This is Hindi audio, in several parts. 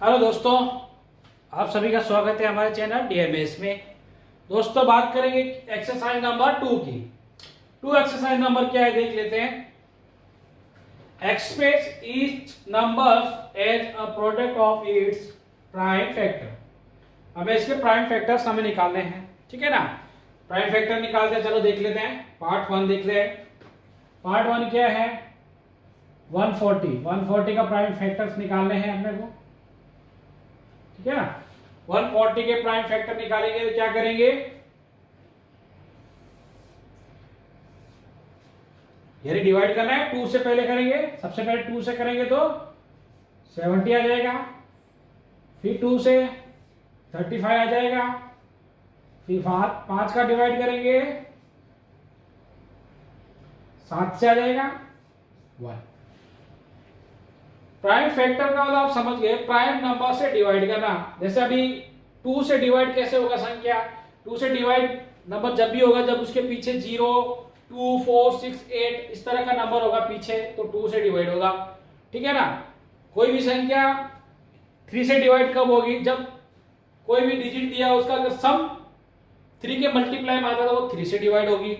हेलो दोस्तों, आप सभी का स्वागत है हमारे चैनल डीएमएस में। दोस्तों बात करेंगे एक्सरसाइज नंबर 2 की। एक्सरसाइज नंबर क्या है देख लेते हैं। Express each number as a product of its prime factor. हमें इसके प्राइम फैक्टर्स हमें निकालने हैं, ठीक है ना। प्राइम फैक्टर निकालते हैं, चलो देख लेते हैं। पार्ट 1 देख ले। पार्ट 1 क्या है? 140 का प्राइम फैक्टर्स निकालने हैं अपने को, ठीक है ना। 140 के प्राइम फैक्टर निकालेंगे तो क्या करेंगे, यानी डिवाइड करना है। 2 से पहले करेंगे, सबसे पहले 2 से करेंगे तो 70 आ जाएगा, फिर 2 से 35 आ जाएगा, फिर 5 का डिवाइड करेंगे 7 से आ जाएगा 1। प्राइम फैक्टर का मतलब आप समझ गए, प्राइम नंबर से डिवाइड करना। जैसे अभी 2 से डिवाइड कैसे होगा संख्या? 2 से डिवाइड नंबर जब भी होगा जब उसके पीछे 0, 2, 4, 6, 8 इस तरह का नंबर होगा पीछे, तो 2 से डिवाइड होगा, ठीक है ना। कोई भी संख्या 3 से डिवाइड कब होगी? जब कोई भी डिजिट दिया उसका अगर सम 3 के मल्टीप्लाई में आता है तो वो 3 से डिवाइड होगी,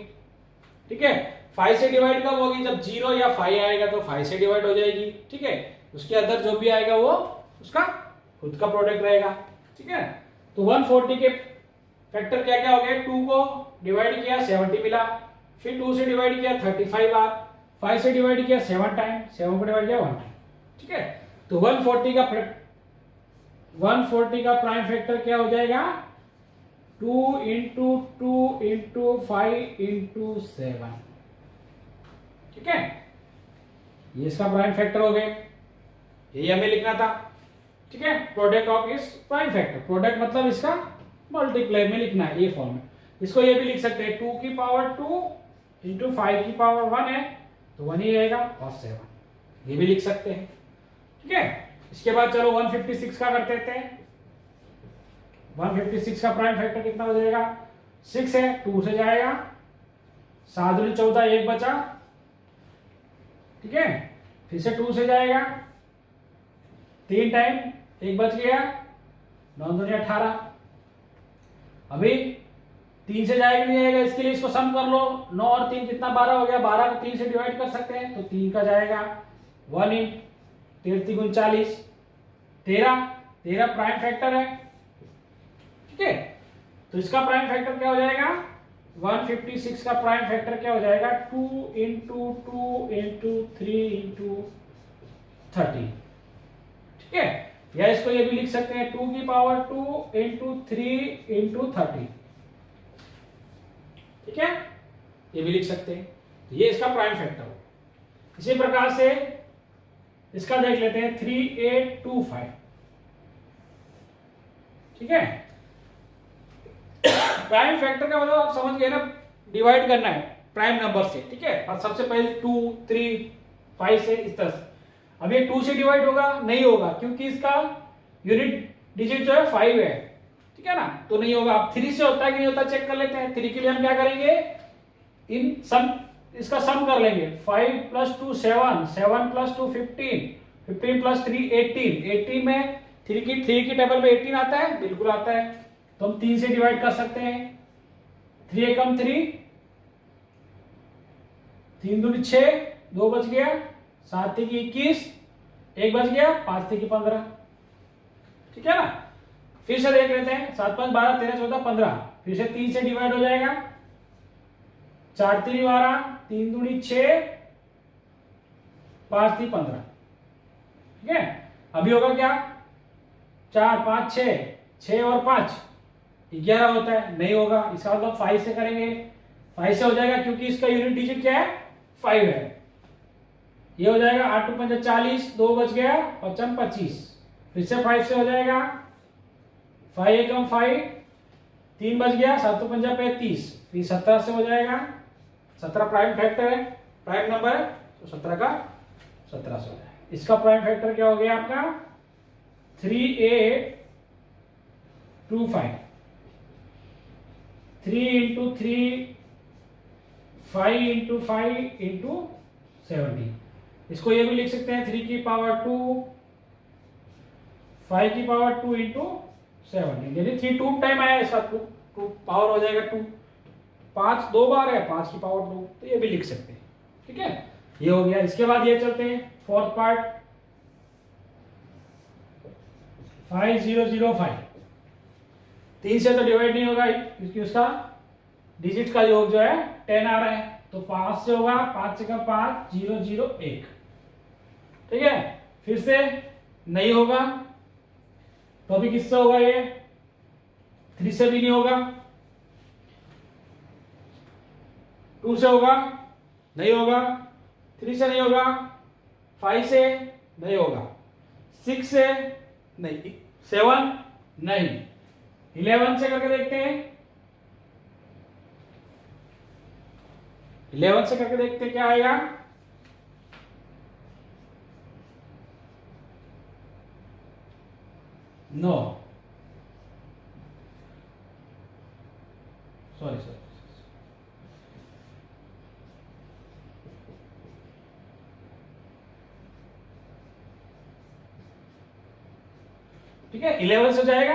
ठीक है। 5 से डिवाइड कब होगी? जब 0 या 5 आएगा तो 5 से डिवाइड हो जाएगी, ठीक है। उसके अंदर जो भी आएगा वो उसका खुद का प्रोडक्ट रहेगा, ठीक है। तो 140 के फैक्टर क्या क्या हो गए? 2 को डिवाइड किया 70 मिला, फिर 2 से डिवाइड किया 35 बार, 5 से डिवाइड किया 7 टाइम, 7 को डिवाइड किया 1 टाइम, ठीक है। तो 140 का प्राइम फैक्टर क्या हो जाएगा? 2 इंटू 2 इंटू 5 इंटू 7, ठीक है। ये इसका प्राइम फैक्टर हो गए, यही हमें लिखना था, ठीक है। प्रोडक्ट ऑफ इस प्राइम फैक्टर, प्रोडक्ट मतलब इसका मल्टीप्लाई में लिखना है, ये फॉर्म में। इसको ये भी लिख सकते हैं 2 की पावर 2 इंटू 5 की पावर 1 है तो 1 ही रहेगा, और 7 ये भी लिख सकते हैं, ठीक है। इसके बाद चलो 156 का कर देते हैं। 156 का प्राइम फैक्टर कितना हो जाएगा? 6 है, 2 से जाएगा, 7 दूनी 14, 1 बचा, ठीक है। फिर से 2 से जाएगा 3 टाइम, 1 बच गया, 9 दूनी 18। अभी 3 से जाएगा नहीं जाएगा, इसके लिए इसको सम कर लो। 9 और 3 कितना? 12 हो गया। 12 को 3 से डिवाइड कर सकते हैं तो 3 का जाएगा 1 इन 3 गुण 40, 13 प्राइम फैक्टर है, ठीक है। तो इसका प्राइम फैक्टर क्या हो जाएगा? 156 का प्राइम फैक्टर क्या हो जाएगा? 2 इंटू 2 इंटू 3 इंटू 30, ठीक है। या इसको ये भी लिख सकते हैं 2 की पावर 2 इंटू 3 इंटू 30, ठीक है। ये भी लिख सकते हैं, ये इसका प्राइम फैक्टर हो। इसी प्रकार से इसका देख लेते हैं 3825, ठीक है। प्राइम फैक्टर का मतलब आप समझ गए ना, डिवाइड करना है प्राइम नंबर से, ठीक है। और सबसे पहले 2, 3, 5 से इस तरह से। अब ये 2 से डिवाइड होगा? नहीं होगा, क्योंकि इसका यूनिट डिजिट जो है 5 है, ठीक है ना, तो नहीं होगा। अब 3 से होता है कि नहीं होता चेक कर लेते हैं। 3 के लिए हम क्या करेंगे? इन सम इसका सम कर लेंगे। 5 + 2 7, 7 + 2 15, 15 + 3 18, 18 में 3 की टेबल में 18 आता है, बिल्कुल आता है। तो हम 3 से डिवाइड कर सकते हैं। 3 एकम 3, 3 दूनी 6, 2 बच गया, 7 की 21, 1 बच गया, 5 की 15, ठीक है ना। फिर से देख लेते हैं। 7 5 12 13 14 15, फिर से 3 से डिवाइड हो जाएगा। 4 3 12, 3 दूनी 6, 5 3 15, ठीक है। अभी होगा क्या? 4 5 6 और 5 11 होता है, नहीं होगा। इसका मतलब 5 से करेंगे, 5 से हो जाएगा, क्योंकि इसका यूनिट डिजिट क्या है? 5 है। ये हो जाएगा 8 2 5 40, 2 बच गया, 55 25, फिर से 5 से हो जाएगा। 5 एकम 5, 3 बच गया, 7 2 5 35, फिर 17 से हो जाएगा। 17 प्राइम फैक्टर है, प्राइम नंबर है, तो 17 का 17 से हो जाएगा। इसका प्राइम फैक्टर क्या हो गया आपका? 3825, 3 इंटू 3, 5 इंटू 5 इंटू 70। इसको ये भी लिख सकते हैं 3 की पावर 2, 5 की पावर 2 इंटू 7, यानी 3 2 टाइम आया इसका, 2 पावर हो जाएगा 2, 5 2 बार है, 5 की पावर 2, तो ये भी लिख सकते हैं। ठीक है, ये हो गया। इसके बाद ये चलते हैं फोर्थ पार्ट, 5005। 3 से तो डिवाइड नहीं होगा क्योंकि उसका डिजिट का योग जो है 10 आ रहा है, तो 5 से होगा, 5 से का 5 0 0 1। ठीक है, फिर से नहीं होगा तो अभी किससे होगा, ये 3 से भी नहीं होगा, 2 से होगा, नहीं होगा, 3 से नहीं होगा, 5 से नहीं होगा, 6 से नहीं, 7 नहीं, 11 से करके देखते हैं, 11 से करके देखते हैं क्या आएगा। नो, सॉरी सर, ठीक है, 11 से जाएगा,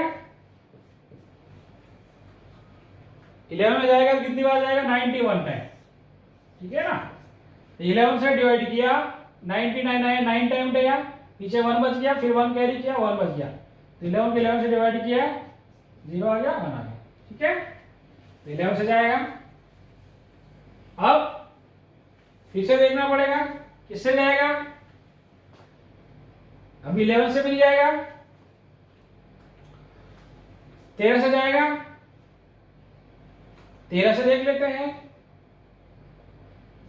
11 में जाएगा तो कितनी बार जाएगा, 91 टाइम। ठीक है ना, 11 से डिवाइड किया, 99 आया, 9 टाइम गया, पीछे 1 बच गया, फिर 1 कैरी किया, 1 बच गया, तो 11 के 11 से डिवाइड किया, 0 आ गया, 1 आ गया। ठीक है, तो 11 से जाएगा। अब फिर से देखना पड़ेगा किससे जाएगा, अब 11 से भी नहीं जाएगा, 13 से जाएगा, 13 से देख लेते हैं,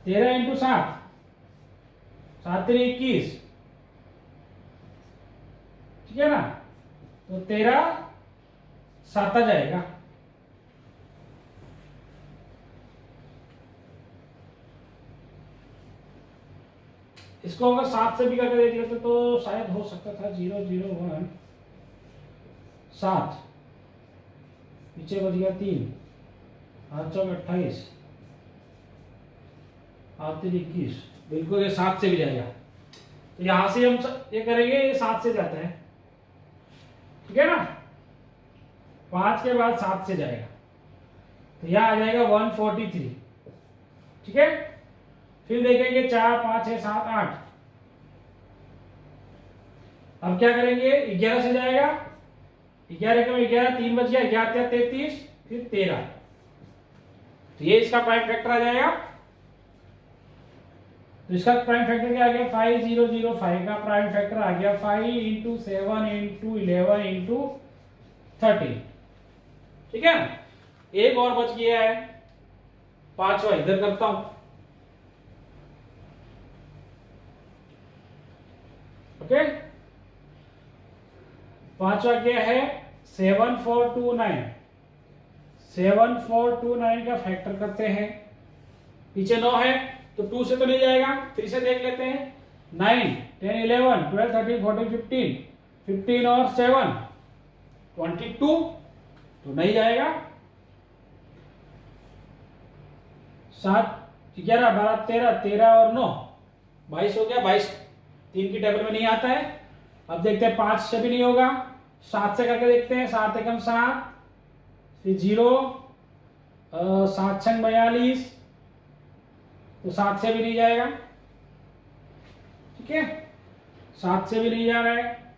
13 इंटू 7, 7 3 21, ठीक है ना, तो 13 7 आ जाएगा। इसको अगर 7 से भी करके देख लेते तो शायद हो सकता था, 0 0 1 7, पीछे बच गया 3, 8 चौक 28, 8 3 21, बिल्कुल ये 7 से भी जाएगा। तो यहां से हम ये करेंगे, ये 7 से जाता है, ठीक है ना, 5 के बाद 7 से जाएगा, तो यहां आ जाएगा 143। ठीक है, फिर देखेंगे 4 5 6 7 8, अब क्या करेंगे, 11 से जाएगा, 11 का 11, 3 बच गया, 11 33, फिर 13, तो ये इसका प्राइम फैक्टर आ जाएगा। तो इसका प्राइम फैक्टर क्या आ गया, 5005 का प्राइम फैक्टर आ गया 5 इंटू 7 इंटू 11 इंटू 30। ठीक है, एक और बच गया है, 5वां इधर करता हूं। ओके, 5वां क्या है, 7429। 7429 का फैक्टर करते हैं, पीछे 9 है तो 2 से तो नहीं जाएगा, 3 से देख लेते हैं, 9 10 11 12 13 14 15, 15 और 7 22, तो नहीं जाएगा, 7 11 12 13 13 और 9 22 हो गया, 22 3 की टेबल में नहीं आता है। अब देखते हैं 5 से भी नहीं होगा, 7 से करके देखते हैं, 7 एकम 7, फिर 0, 7 छंग 42, तो 7 से भी नहीं जाएगा। ठीक है, 7 से भी नहीं जा रहा है।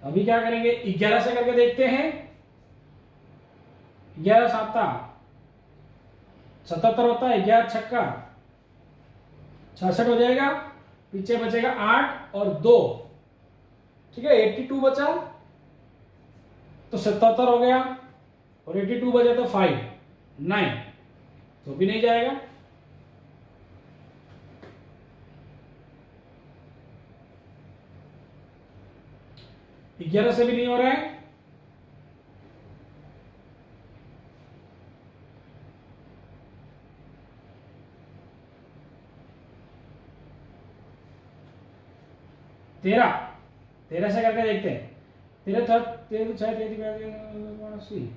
अभी क्या करेंगे, 11 से करके देखते हैं, 11 7 77 होता है, 11 छक्का 66 हो जाएगा, पीछे बचेगा 8 और 2, ठीक है, 82 बचा तो 77 हो गया, और 82 बचा तो 5 9, तो भी नहीं जाएगा। ग्यारह से भी नहीं हो रहा है, तेरह, 13 से करके देखते हैं, 13 13 6 33 80,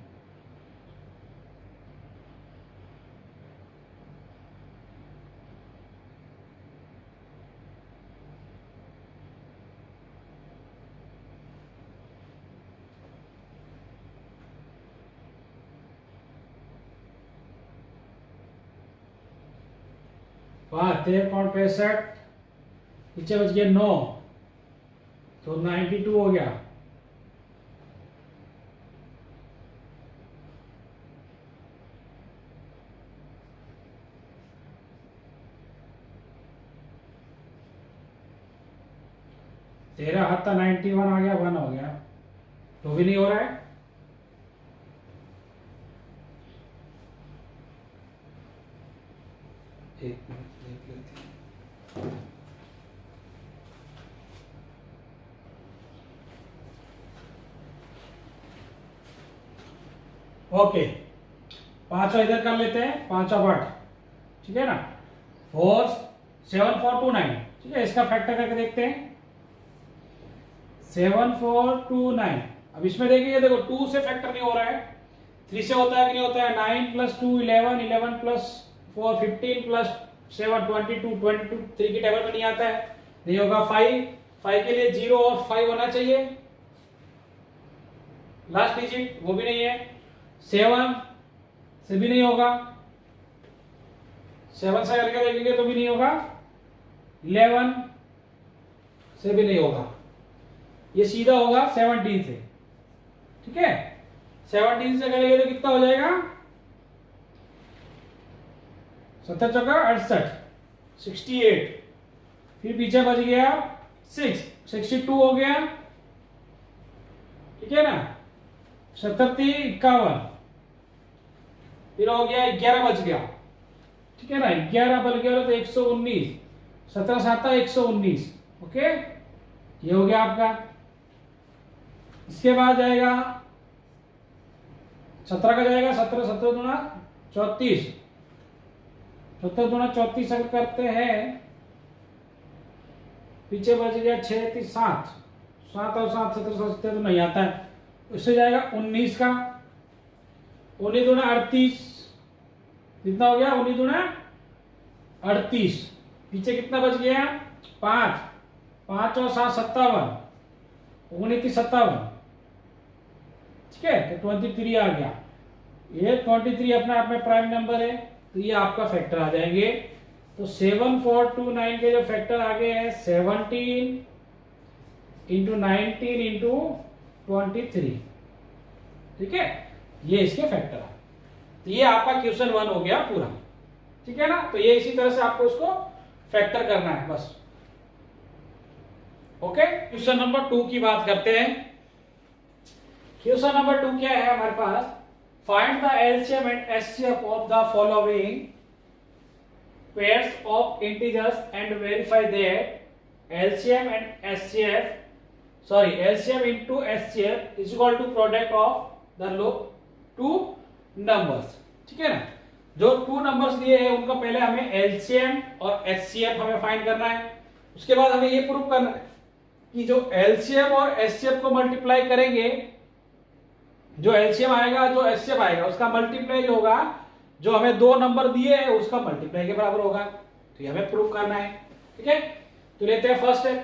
13.65 नीचे बच गया 9, तो 92 हो गया। तेरा हाथ था 91 आ गया, 1 हो गया, तो भी नहीं हो रहा है। एक मिनट देख लेते हैं। ओके, पांचवा इधर कर लेते हैं, पांचवा पार्ट, ठीक है ना। 7429, ठीक है, इसका फैक्टर करके देखते हैं। 7429, अब इसमें देखिए, देखो 2 से फैक्टर नहीं हो रहा है, 3 से होता है कि नहीं होता है। 9 + 2 11, 11 + 4 15 + 7 22, 22 3 की टेबल में नहीं आता है, नहीं होगा। 5 के लिए 0 और 5 होना चाहिए, लास्ट डिजिट, वो भी नहीं है। 7 से भी नहीं होगा, 7 से करके देखेंगे तो भी नहीं होगा। 11 से भी नहीं होगा, ये सीधा होगा 17 से, ठीक है। 17 से करेंगे तो कितना हो जाएगा, 7 चौका 68, 68, फिर पीछे बच गया 6, 62 हो गया, ठीक है ना। 77 51, फिर हो गया 11 बच गया, ठीक है ना। 11 बच गया तो 119, 17 7 119, ओके, ये हो गया आपका। इसके बाद जाएगा 17 का जाएगा 17, 17 दूना 34, 17 दूना 34 अगर करते हैं, पीछे बच गया 6 3 7, 7 और 7 17 17 तो नहीं आता है, उससे जाएगा 19 का, 19 दूना 38, कितना हो गया 19 दूना 38, पीछे कितना बच गया 5, 5 और 7 57, 19 57, ठीक है, तो 23 आ गया। ये 23 अपने आप में प्राइम नंबर है, तो ये आपका फैक्टर आ जाएंगे। तो 7429 के जो फैक्टर आ गए हैं 17 इंटू 19 इंटू 23, ठीक है, ये इसके फैक्टर है। तो ये आपका क्वेश्चन 1 हो गया पूरा, ठीक है ना। तो ये इसी तरह से आपको इसको फैक्टर करना है बस, ओके। क्वेश्चन नंबर 2 की बात करते हैं। क्वेश्चन नंबर 2 क्या है हमारे पास, find the LCM and HCF of the following pairs of integers and verify that LCM and HCF, sorry, LCM into HCF is equal to product of the two numbers, ठीक है ना। जो 2 नंबर्स दिए हैं उनका पहले हमें LCM और HCF हमें फाइंड करना है। उसके बाद हमें ये प्रूव करना है कि जो LCM और HCF को मल्टीप्लाई करेंगे, जो LCM आएगा जो HCF आएगा उसका मल्टीप्लाई जो होगा, जो हमें 2 नंबर दिए हैं उसका मल्टीप्लाई के बराबर होगा। तो ये हमें प्रूव करना है, ठीक है। तो लेते हैं फर्स्ट है।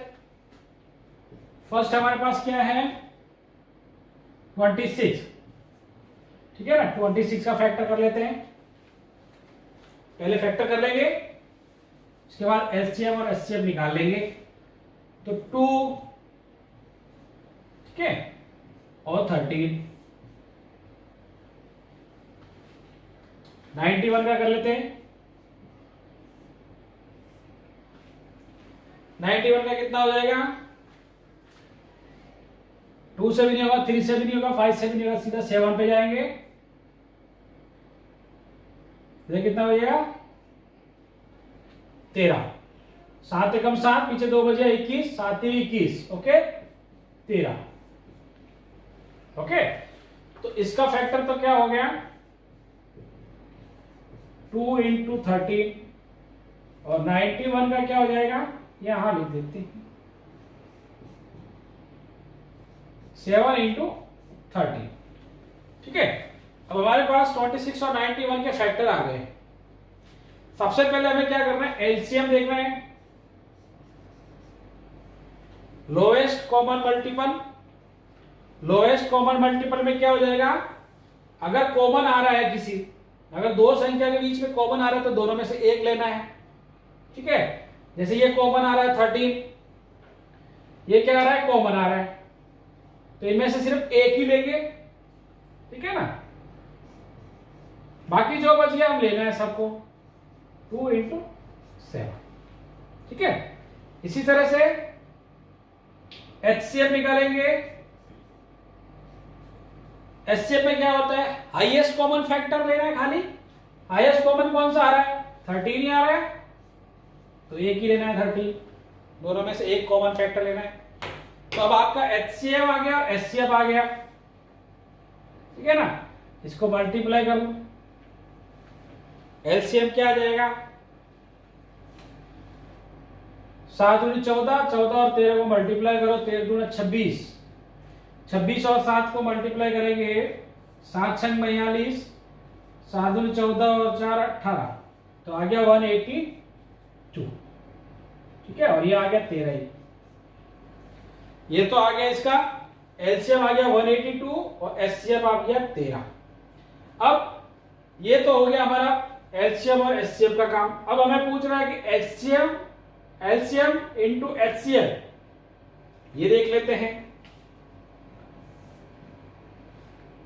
फर्स्ट हमारे पास क्या है 26, ठीक है ना। 26 का फैक्टर कर लेते हैं, पहले फैक्टर कर लेंगे, उसके बाद एलसीएम और एचसीएफ निकाल लेंगे। तो 2, ठीक है, और 13, 91 का कर लेते हैं। 91 का कितना हो जाएगा, 2 से भी नहीं होगा, 3 से भी नहीं होगा, 5 से भी नहीं होगा, सीधा 7 पे जाएंगे। ये कितना हो जाएगा 13, 7 एकम 7, पीछे 2 बजे 21, 7 21, ओके 13, ओके। तो इसका फैक्टर तो क्या हो गया 2 इंटू 13, और 91 का क्या हो जाएगा, यहां लिख देते हैं 7 इंटू 13, ठीक है। अब हमारे पास 26 और 91 के फैक्टर आ गए। सबसे पहले हमें क्या करना है, एलसीएम देखना है, lowest common multiple. Lowest common multiple में क्या हो जाएगा, अगर कॉमन आ रहा है किसी, अगर 2 संख्या के बीच में कॉमन आ रहा है तो दोनों में से एक लेना है, ठीक है। जैसे ये कॉमन आ रहा है 13, ये क्या आ रहा है, कॉमन आ रहा है, तो इनमें से सिर्फ एक ही लेंगे, ठीक है ना। बाकी जो बच गया हम लेना है सबको 2 इंटू 7, ठीक है। इसी तरह से HCF निकालेंगे। HCF में क्या होता है, हाईएस्ट कॉमन फैक्टर लेना है खाली। हाईएस्ट कॉमन कौन सा आ रहा है, 13 ही आ रहा है, तो एक ही लेना है 13, दोनों में से एक कॉमन फैक्टर लेना है। तो अब आपका HCF आ गया और SCF आ गया, ठीक है ना। इसको मल्टीप्लाई कर लो, LCM क्या आ जाएगा, 7 दूनी 14, 14 और 13 को मल्टीप्लाई करो, 13 दूना 26, 26 और 7 को मल्टीप्लाई करेंगे, 7 छंग 42, 7 दूनी 14 और 4 18, तो आ गया 182, ठीक है। और ये आ गया 13 ही, ये तो आ गया इसका LCM आ गया 182 और SCF आ गया 13। अब ये तो हो गया हमारा LCM और SCF का काम। अब हमें पूछ रहा है कि LCM इंटू HCF, ये देख लेते हैं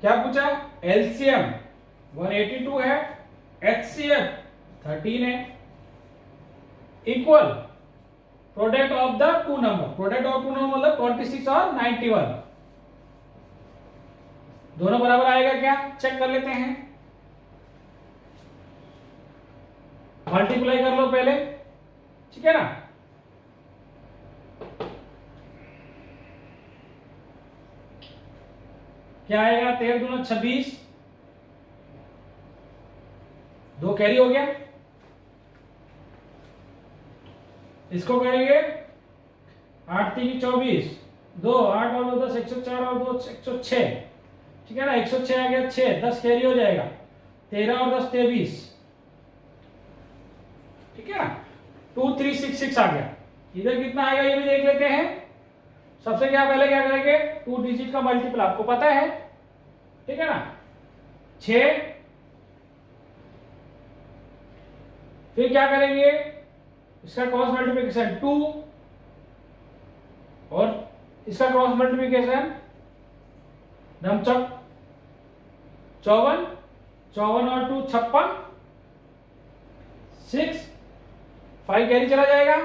क्या पूछा। LCM 182 है, HCF 13 है, equal product of the two number. Product of two number मतलब 26 और 91, दोनों बराबर आएगा क्या, चेक कर लेते हैं। मल्टीप्लाई कर लो पहले, ठीक है ना। क्या आएगा, 13 दूना 26, 2 कैरी हो गया, इसको करेंगे 8 3 24, 2 8 और 2 10, 104 और 2 106, ठीक है ना। 106 आ गया, 6 10 कैरी हो जाएगा, 13 और 10 23, ठीक है ना। 2366 आ गया। इधर कितना आएगा ये भी देख लेते हैं। सबसे क्या पहले क्या करेंगे, 2 डिजिट का मल्टीपल आपको पता है, ठीक है ना, 6, फिर क्या करेंगे, इसका क्रॉस मल्टीप्लिकेशन 2 और इसका क्रॉस मल्टीप्लिकेशन धमचक 54, 54 और 2 56, 6 5 कैरी चला जाएगा,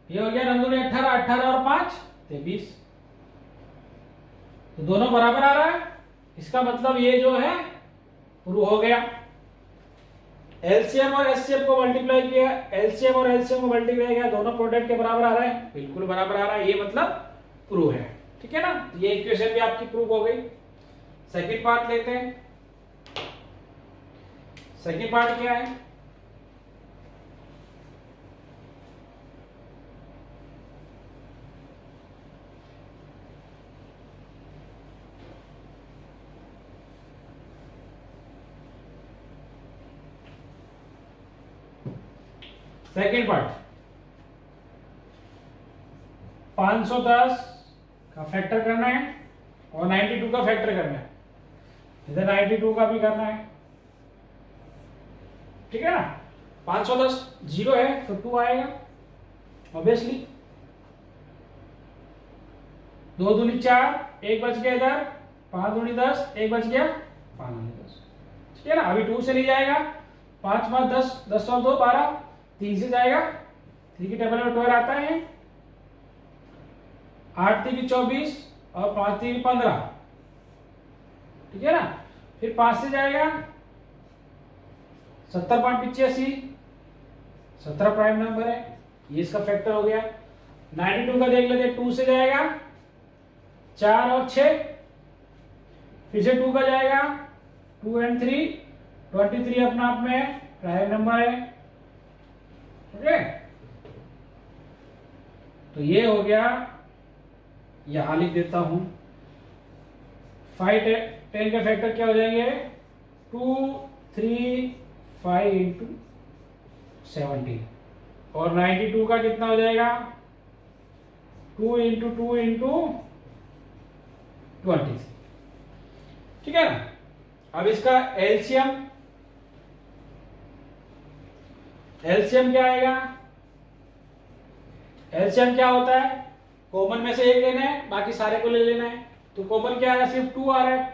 ये हो गया नंदुने 18, 18 और 5 23, तो दोनों बराबर आ रहा है। इसका मतलब ये जो है प्रूव हो गया। LCM और SCF को मल्टीप्लाई किया, LCM और LCM को मल्टीप्लाई किया, दोनों प्रोडक्ट के बराबर आ रहा है, बिल्कुल बराबर आ रहा है, ये मतलब प्रूव है, ठीक है ना। ये इक्वेशन भी आपकी प्रूव हो गई। सेकंड पार्ट लेते हैं। सेकंड पार्ट क्या है, सेकेंड पार्ट 510 का फैक्टर करना है और 92 का फैक्टर करना है, इधर 92 का भी करना है, ठीक है ना। 510 0 है तो 2 आएगा ऑब्वियसली, 2 दूनी 4, 1 बच गया इधर, 5 दूनी 10, 1 बच गया, 5 दूनी 10, ठीक है ना। अभी 2 से नहीं जाएगा, 5 5 10, 10 और 2 12, 3 से जाएगा, 3 की टेबल में 12 आता है, 8 3 24 और 5 3 15, ठीक है ना। फिर 5 से जाएगा 70.85, 17 प्राइम नंबर है, ये इसका फैक्टर हो गया। 92 का देख लेते, 2 से जाएगा 4 और 6, फिर से 2 का जाएगा 2 and 3, 23 अपना आप में प्राइम नंबर है, ओके। तो ये हो गया, यहां लिख देता हूं, 5 10 के फैक्टर क्या हो जाएंगे, 2 3 5 इंटू 17, और 92 का कितना हो जाएगा, 2 इंटू 2 इंटू 20, ठीक है ना। अब इसका एलसीएम क्या आएगा, एलसीएम क्या होता है, कॉमन में से एक लेना है, बाकी सारे को ले लेना है। तो कॉमन क्या आ रहा है, सिर्फ 2 आ रहा है।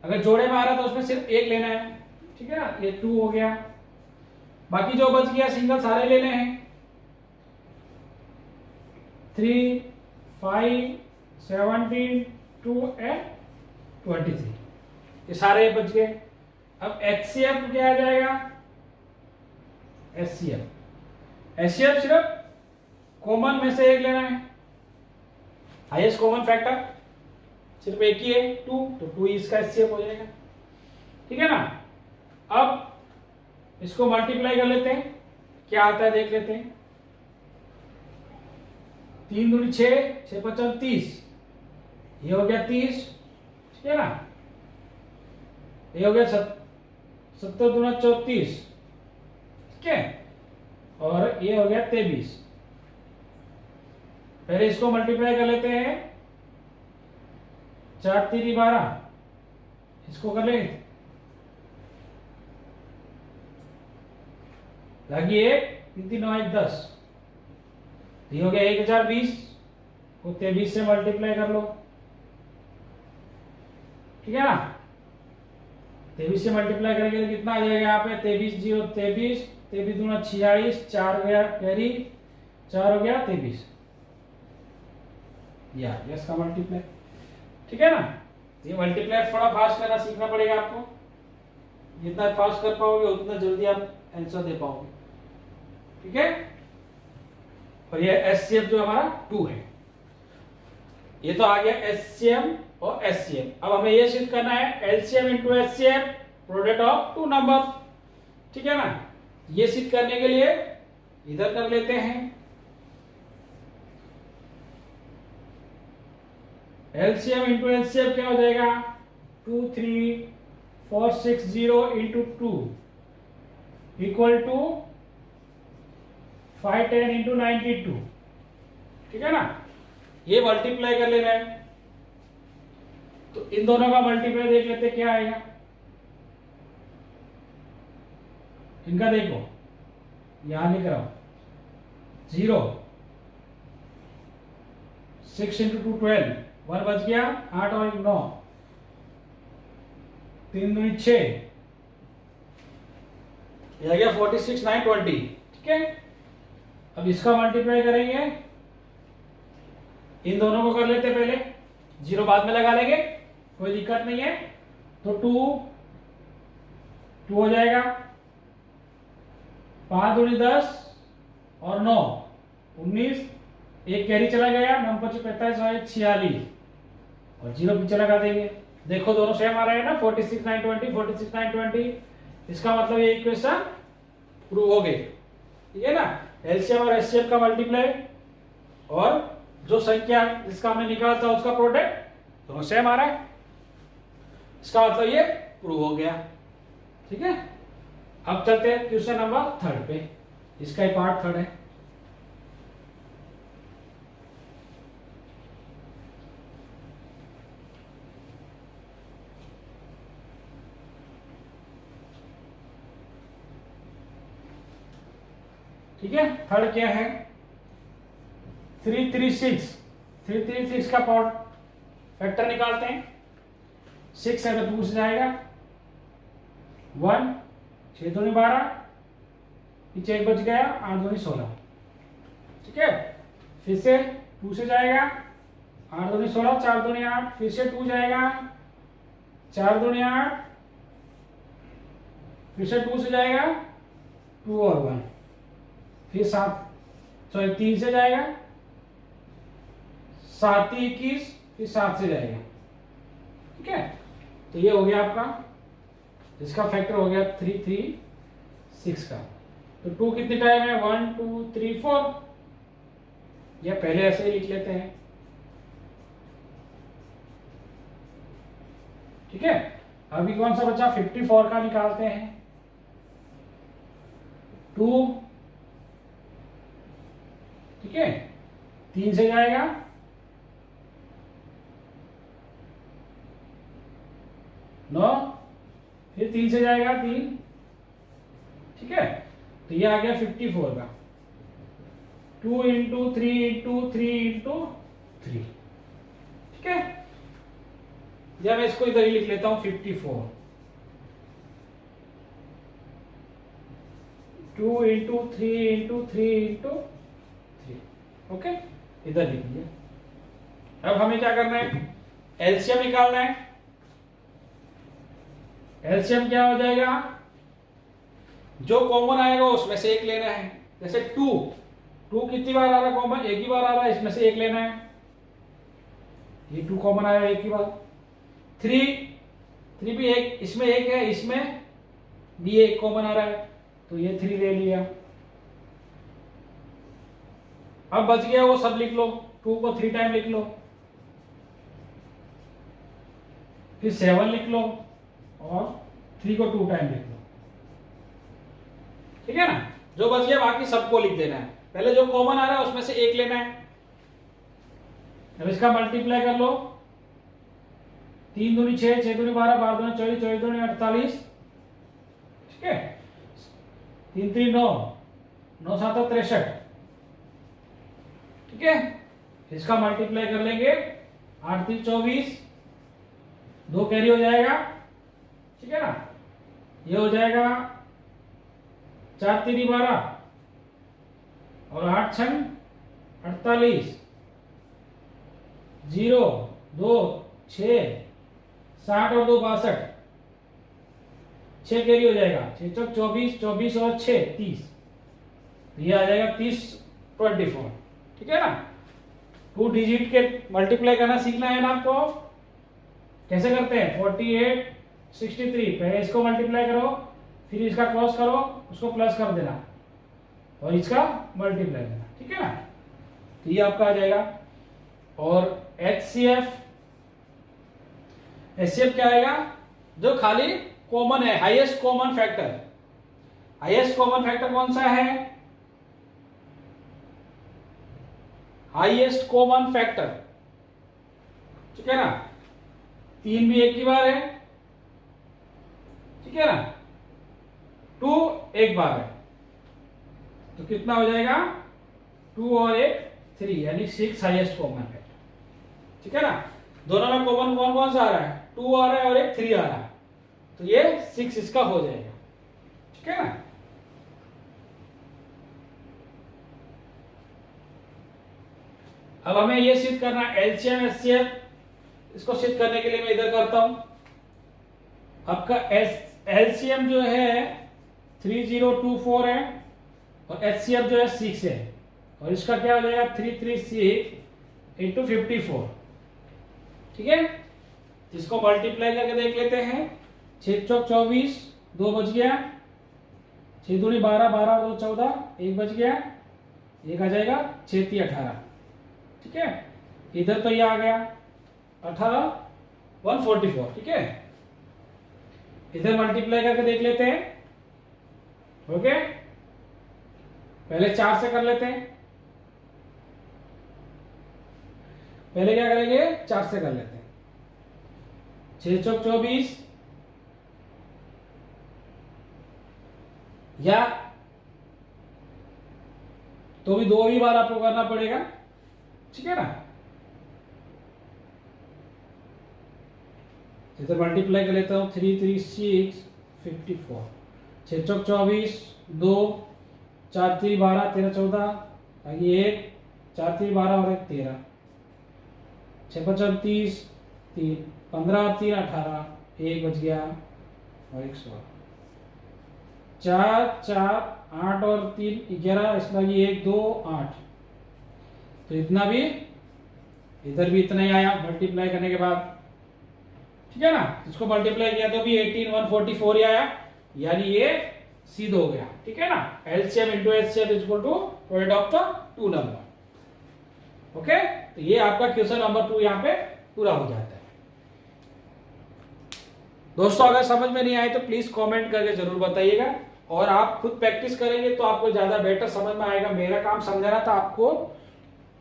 अगर जोड़े में आ रहा है तो उसमें सिर्फ एक लेना है, ठीक है ना, ये 2 हो गया। बाकी जो बच गया सिंगल सारे लेने हैं, 3, 5, 17, 2 एंड 23, ये सारे बच गए। अब एचसीएफ क्या आ जाएगा, एचसीएफ सिर्फ कॉमन में से एक लेना है, हाईएस्ट कॉमन फैक्टर सिर्फ एक ही है 2, तो 2 इसका एचसीएफ हो जाएगा, ठीक है ना। अब इसको मल्टीप्लाई कर लेते हैं, क्या आता है देख लेते हैं। 3 दूनी 6, 6 5 30, ये हो गया 30, ठीक है ना। ये हो गया 70 दूना 34, ठीक है, और ये हो गया 23। पहले इसको मल्टीप्लाई कर लेते हैं, 4 3 12, इसको कर लेंगे, लगी 1 3 3 9 1 10, ये हो गया 1020 को 23 से मल्टीप्लाई कर लो, ठीक है ना। 23 से मल्टीप्लाई करेंगे तो कितना आ जाएगा यहाँ पे, 23 0 23, 23 दूना 46, 4 गया कैरी, 4 हो गया 23, या यस का मल्टीप्लाई, ठीक है ना। ये मल्टीप्लाई थोड़ा फास्ट करना सीखना पड़ेगा आपको, जितना फास्ट कर पाओगे उतना जल्दी आप आंसर दे पाओगे, ठीक है। और ये एचसीएफ जो हमारा 2 है, ये तो आ गया एचसीएम और एचसीएम। अब हमें ये सिद्ध करना है LCM into HCF product of 2 number, ठीक है ना। ये सिद्ध करने के लिए इधर कर लेते हैं, एलसीएम इंटू एलसीएफ क्या हो जाएगा, 2 3 4 6 0 इंटू 2 इक्वल टू 5 10 इंटू 92, ठीक है ना। ये मल्टीप्लाई कर लेना है, तो इन दोनों का मल्टीप्लाई देख लेते क्या आएगा। इनका देखो, यहां लिख रहा हूं 0, 6 इंटू 2 12, 1 बच गया, 8 और 1 9, 3 दूनी 6, यह आ गया 46 9 20, ठीक है। अब इसका मल्टीप्लाई करेंगे, इन दोनों को कर लेते पहले, 0 बाद में लगा लेंगे, कोई दिक्कत नहीं है। तो 2 हो जाएगा, 5 दूनी 10 और 9 19, एक कैरी चला गया, 9 5 45 और 46, और 0 पीछे लगा देंगे। देखो दोनों सेम आ रहे हैं ना, 46 9 20, 46 9 20, इसका मतलब ये इक्वेशन प्रूव हो गई, ठीक है ना। एलसीएम और एचसीएफ का मल्टीप्लाई और जो संख्या जिसका हमने निकाला था उसका प्रोडक्ट दोनों सेम आ रहा है, इसका मतलब ये प्रूव हो गया, ठीक है। अब चलते हैं क्वेश्चन नंबर 3 पे, इसका ही पार्ट 3 है। ठीक है, 3 क्या है, 336 का पार्ट फैक्टर निकालते हैं। 6 है तो 2 से जाएगा, 1 6 दूनी 12, पीछे 1 बच गया, 8 दूनी 16, ठीक है। फिर से 2 से जाएगा, 8 दूनी 16, 4 दूनी 8, फिर से 2 जाएगा, 4 दूनी 8, फिर से 2 से जाएगा, 2 और 1, फिर 3 से जाएगा, 7 21, फिर 7 से जाएगा, ठीक है। तो ये हो गया आपका, इसका फैक्टर हो गया 336 का। तो 2 कितने टाइम है, 1 2 3 4, या पहले ऐसे ही लिख लेते हैं, ठीक है। अभी कौन सा बचा, 54 का निकालते हैं। 2, ठीक है, 3 से जाएगा, 9, फिर 3 से जाएगा 3, ठीक है। तो ये आ गया 54 का। 2 इंटू 3 इंटू 3 इंटू 3, ठीक है। या मैं इसको इधर ही लिख लेता हूं 54, 2 इंटू 3 इंटू 3 इंटू 3, ओके, इधर लिख दिया। अब हमें क्या करना है, एलसीएम निकालना है। एलसीएम क्या हो जाएगा, जो कॉमन आएगा उसमें से एक लेना है। जैसे 2 कितनी बार आ रहा कॉमन, एक ही बार आ रहा है, इसमें से एक लेना है। ये 2 कॉमन आया एक ही बार। 3 भी एक, इसमें एक है, इसमें भी एक कॉमन आ रहा है, तो ये 3 ले लिया। अब बच गया वो सब लिख लो, 2 को 3 टाइम लिख लो, फिर 7 लिख लो और 3 को 2 टाइम लिख लो, ठीक है ना। जो बच गया बाकी सबको लिख देना है। पहले जो कॉमन आ रहा है उसमें से एक लेना है। अब इसका मल्टीप्लाई कर लो, 3 दूनी 6, 6 दूनी 12, 12 दूनी 24, 24 दूनी 48, ठीक है। 3 3 9, 9 7 63, ठीक है। इसका मल्टीप्लाई कर लेंगे, 8 3 24, 2 कैरी हो जाएगा, ठीक है ना। ये हो जाएगा 4 3 12 और 8 6 48, 0 2 6 60 और 2 62, 6 कैरी हो जाएगा, 6 चौक 24, 24 और 6 30, ये आ जाएगा 30 24, ठीक है ना। 2 डिजिट के मल्टीप्लाई करना सीखना है ना आपको। कैसे करते हैं, 48 63, पहले इसको मल्टीप्लाई करो, फिर इसका क्रॉस करो, उसको प्लस कर देना और इसका मल्टीप्लाई करना, ठीक है ना। तो ये आपका आ जाएगा। और HCF क्या आएगा, जो खाली कॉमन है, highest common factor. Highest common factor कौन सा है, हाईएस्ट कॉमन फैक्टर, ठीक है ना। 3 भी एक ही बार है, ठीक है ना। 2 एक बार है, तो कितना हो जाएगा, 2 और 1 3, यानी 6 हाईएस्ट कॉमन फैक्टर, ठीक है ना। दोनों में कॉमन कौन कौन सा आ रहा है, 2 आ रहा है और एक 3 आ रहा है, तो ये 6 इसका हो जाएगा, ठीक है ना। अब हमें ये सिद्ध करना है एलसीएम एचसीएफ। इसको सिद्ध करने के लिए मैं इधर करता हूं। आपका एलसीएम जो है 3024 है और एचसीएफ जो है 6 है, और इसका क्या हो जाएगा 336 इंटू 54, ठीक है। इसको मल्टीप्लाई करके देख लेते हैं। 6 चौक 24, 2 बच गया, 6 दूनी 12, 12 2 14, 1 बच गया, एक आ जाएगा 6 3 18, ठीक है। इधर तो ये आ गया 18 144, ठीक है। इधर मल्टीप्लाई करके देख लेते हैं, ओके। पहले 4 से कर लेते हैं, पहले क्या करेंगे 4 से कर लेते हैं। 6 चौक 24, या तो भी 2 ही बार आपको करना पड़ेगा, ठीक है ना। इधर मल्टीप्लाई कर लेता हूं, 3 3 6 54, 6 चौक 24, 2 4 3 12 13 14, आगे 1 4 3 12 और 1 13, 6 5 30, 3 15 3 18, 1 बच गया और 1 16, 4 4 8 और 3 11, इसमें 1 2 8, तो इतना भी, इधर भी इतना ही आया मल्टीप्लाई करने के बाद, ठीक है ना। इसको मल्टीप्लाई किया तो भी 18 144 ही आया, यानी ये सिद्ध हो गया, ठीक है ना। LCM into HCF is equal to product of the 2 number, okay. तो ये आपका क्वेश्चन नंबर 2 यहाँ पे पूरा हो जाता है। दोस्तों अगर समझ में नहीं आए तो प्लीज कमेंट करके जरूर बताइएगा, और आप खुद प्रैक्टिस करेंगे तो आपको ज्यादा बेटर समझ में आएगा। मेरा काम समझाना था आपको,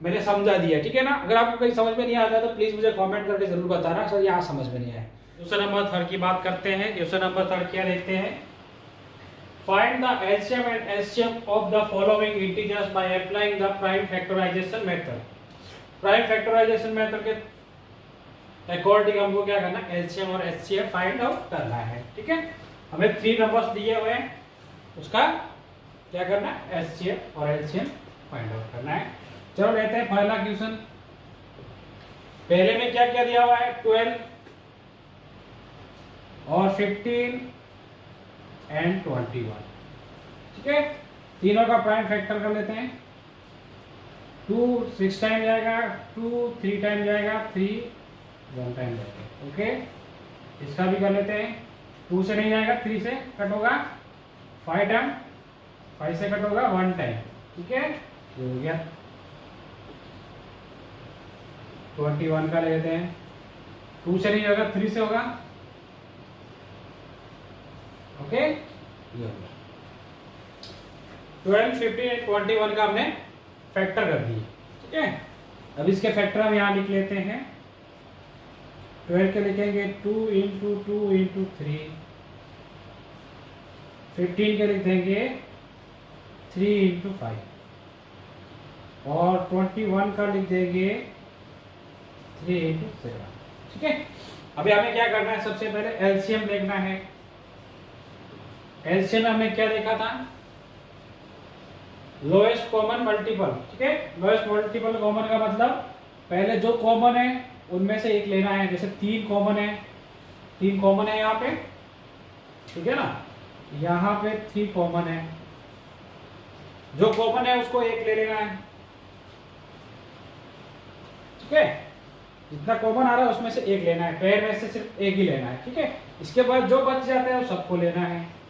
मैंने समझा दिया, ठीक है ना। अगर आपको कहीं समझ में नहीं आता तो प्लीज मुझे कमेंट करके जरूर बताना सर यहाँ समझ में नहीं आया। क्वेश्चन नंबर 3 की बात करते हैं। क्वेश्चन नंबर 3 क्या देखते हैं, find the LCM and LCM of the following integers by applying the prime factorisation method. Prime factorisation method के अकॉर्डिंग हमको क्या करना है, एलसीएम और एचसीएफ फाइंड आउट करना है। ठीक है, हमें 3 नंबर्स दिए हुए हैं, उसका क्या करना है, एचसीएफ और एलसीएम फाइंड आउट करना है। चलो लेते हैं पहला क्वेश्चन। पहले में क्या क्या दिया हुआ है, 12 और 15 एंड 21। ठीक है, तीनों का प्राइम फैक्टर कर लेते हैं। 2 6 टाइम जाएगा, 2 3 टाइम जाएगा, 3 1 टाइम जाएगा। ओके, इसका भी कर लेते हैं। 2 से नहीं जाएगा, 3 से कट होगा, 5 टाइम, 5 से कट होगा 1 टाइम। ठीक है, ये हो गया। 21 का लेते हैं, 2 से नहीं होगा, 3 से होगा। ओके, ये हो गया। 12 15 एंड 21 का हमने फैक्टर कर दिए। ठीक है, अब इसके फैक्टर हम यहाँ लिख लेते हैं। 12 के लिखेंगे 2 इंटू 2 इंटू 3, 15 के लिख देंगे 3 इंटू 5 और 21 का लिख देंगे 3 इंटू 7। ठीक है, अभी हमें क्या करना है, सबसे पहले एलसीएम देखना है। एलसीएम हमने क्या देखा था, लोएस्ट कॉमन मल्टीपल। ठीक है, लोएस्ट मल्टीपल कॉमन का मतलब पहले जो कॉमन है उनमें से एक लेना है। जैसे 3 कॉमन है, 3 कॉमन है यहाँ पे, ठीक है ना, यहाँ पे 3 कॉमन है, जो कॉमन है उसको एक ले लेना है। ठीक है, जितना कॉमन आ रहा है उसमें से एक लेना है, पेयर में से सिर्फ एक ही लेना है। ठीक है, इसके बाद जो बच जाता है वो सबको लेना है।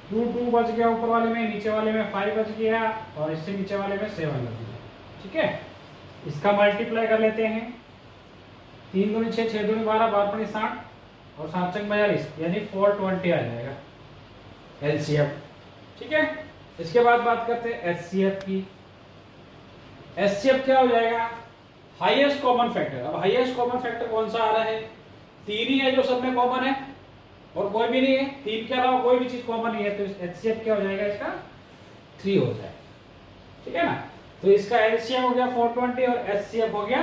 2 2 बच गया ऊपर वाले में, नीचे वाले में 5 बच गया और इससे नीचे वाले में 7 बच गया। ठीक है, इसका मल्टीप्लाई कर लेते हैं। 3 दूनी 6, 6 दूनी 12, 12 दूनी 60 और 7 चंग 42, यानी 420 आ जाएगा एलसीएम। ठीक है, इसके बाद बात करते हैं एचसीएफ की। एचसीएफ क्या हो जाएगा, हाईएस्ट कॉमन फैक्टर। अब हाईएस्ट कॉमन फैक्टर कौन सा आ रहा है, 3 ही है जो सब में कॉमन है और कोई भी नहीं है, 3 के अलावा कोई भी चीज कॉमन नहीं है, तो एचसीएफ क्या हो जाएगा, इसका 3 हो जाएगा। ठीक है ना, तो इसका एलसीएम हो गया 420 और एचसीएफ हो गया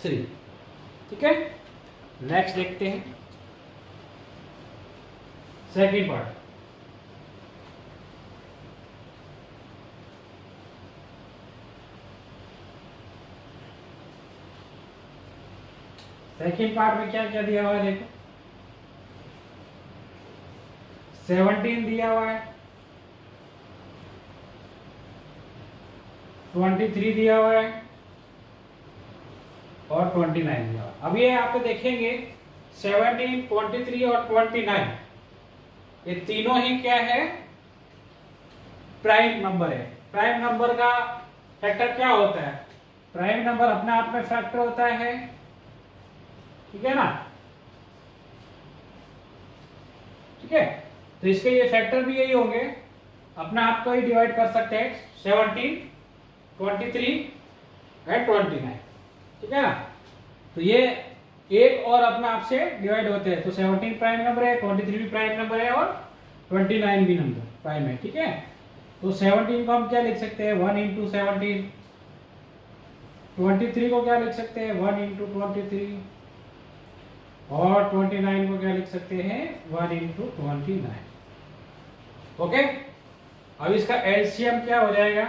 3। ठीक है, नेक्स्ट देखते हैं सेकंड पार्ट। सेकंड पार्ट में क्या क्या दिया हुआ है, देखो 17 दिया हुआ है, 23 दिया हुआ है और 29 दिया हुआ है। अब ये आप पे देखेंगे 17, 23 और 29, ये तीनों ही क्या है, प्राइम नंबर है। प्राइम नंबर का फैक्टर क्या होता है, प्राइम नंबर अपने आप में फैक्टर होता है। ठीक है ना, ठीक है, तो इसके ये फैक्टर भी यही होंगे, अपने आप को ही डिवाइड कर सकते हैं 17, 23 एंड 29। ठीक है ना, तो ये एक और अपने आप से डिवाइड होते हैं, तो 17 प्राइम नंबर है, 23 भी प्राइम नंबर है और 29 भी नंबर प्राइम है। ठीक है, तो 17 को हम क्या लिख सकते हैं, 1 इंटू 17। 23 को क्या लिख सकते हैं, 1 इंटू 23 और 29 को क्या लिख सकते हैं, 1 इंटू 29। ओके, अब इसका एलसीएम क्या हो जाएगा,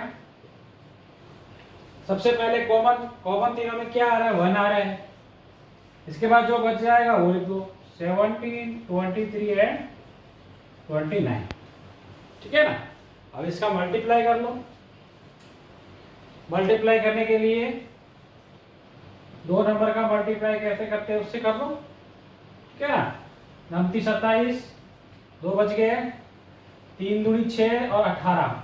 सबसे पहले कॉमन तीनों में क्या आ रहा है, 1 आ रहा है। इसके बाद जो बच जाएगा वो लिख दो, 17, 23 एंड 29। ठीक है ना, अब इसका मल्टीप्लाई कर लो। मल्टीप्लाई करने के लिए 2 नंबर का मल्टीप्लाई कैसे करते हैं उससे कर लो। ठीक है ना, 29 27, 2 बच गए, 3 दूनी 6 और 18,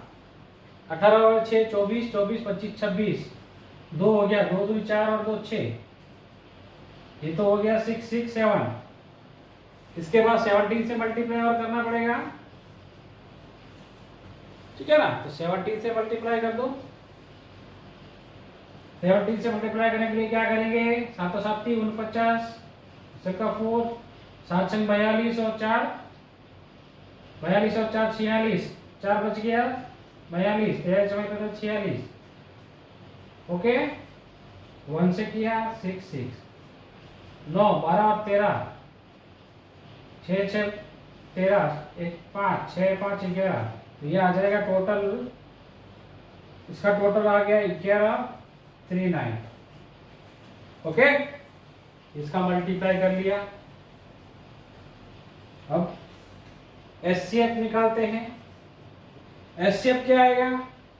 18 और 6 24, 24 25 26, 2 हो गया, 2 दूनी 4 और 2 6, ये तो हो गया 6 6 7। इसके बाद 17 से मल्टीप्लाई और करना पड़ेगा। ठीक है ना, तो 17 से मल्टीप्लाई कर दो। 17 से मल्टीप्लाई करने के लिए क्या करेंगे, 7 7 49, 4 7 42 और 4 42 और 4 46, 4 बच गया 42, 43 46। ओके, 1 से किया 6 6, 9 12 और 13, 6 6 13, 1 5, 6 5 11। तो ये आ जाएगा टोटल, इसका टोटल आ गया 11 39। ओके, इसका मल्टीप्लाई कर लिया। अब एचसीएफ निकालते हैं। एचसीएफ क्या आएगा?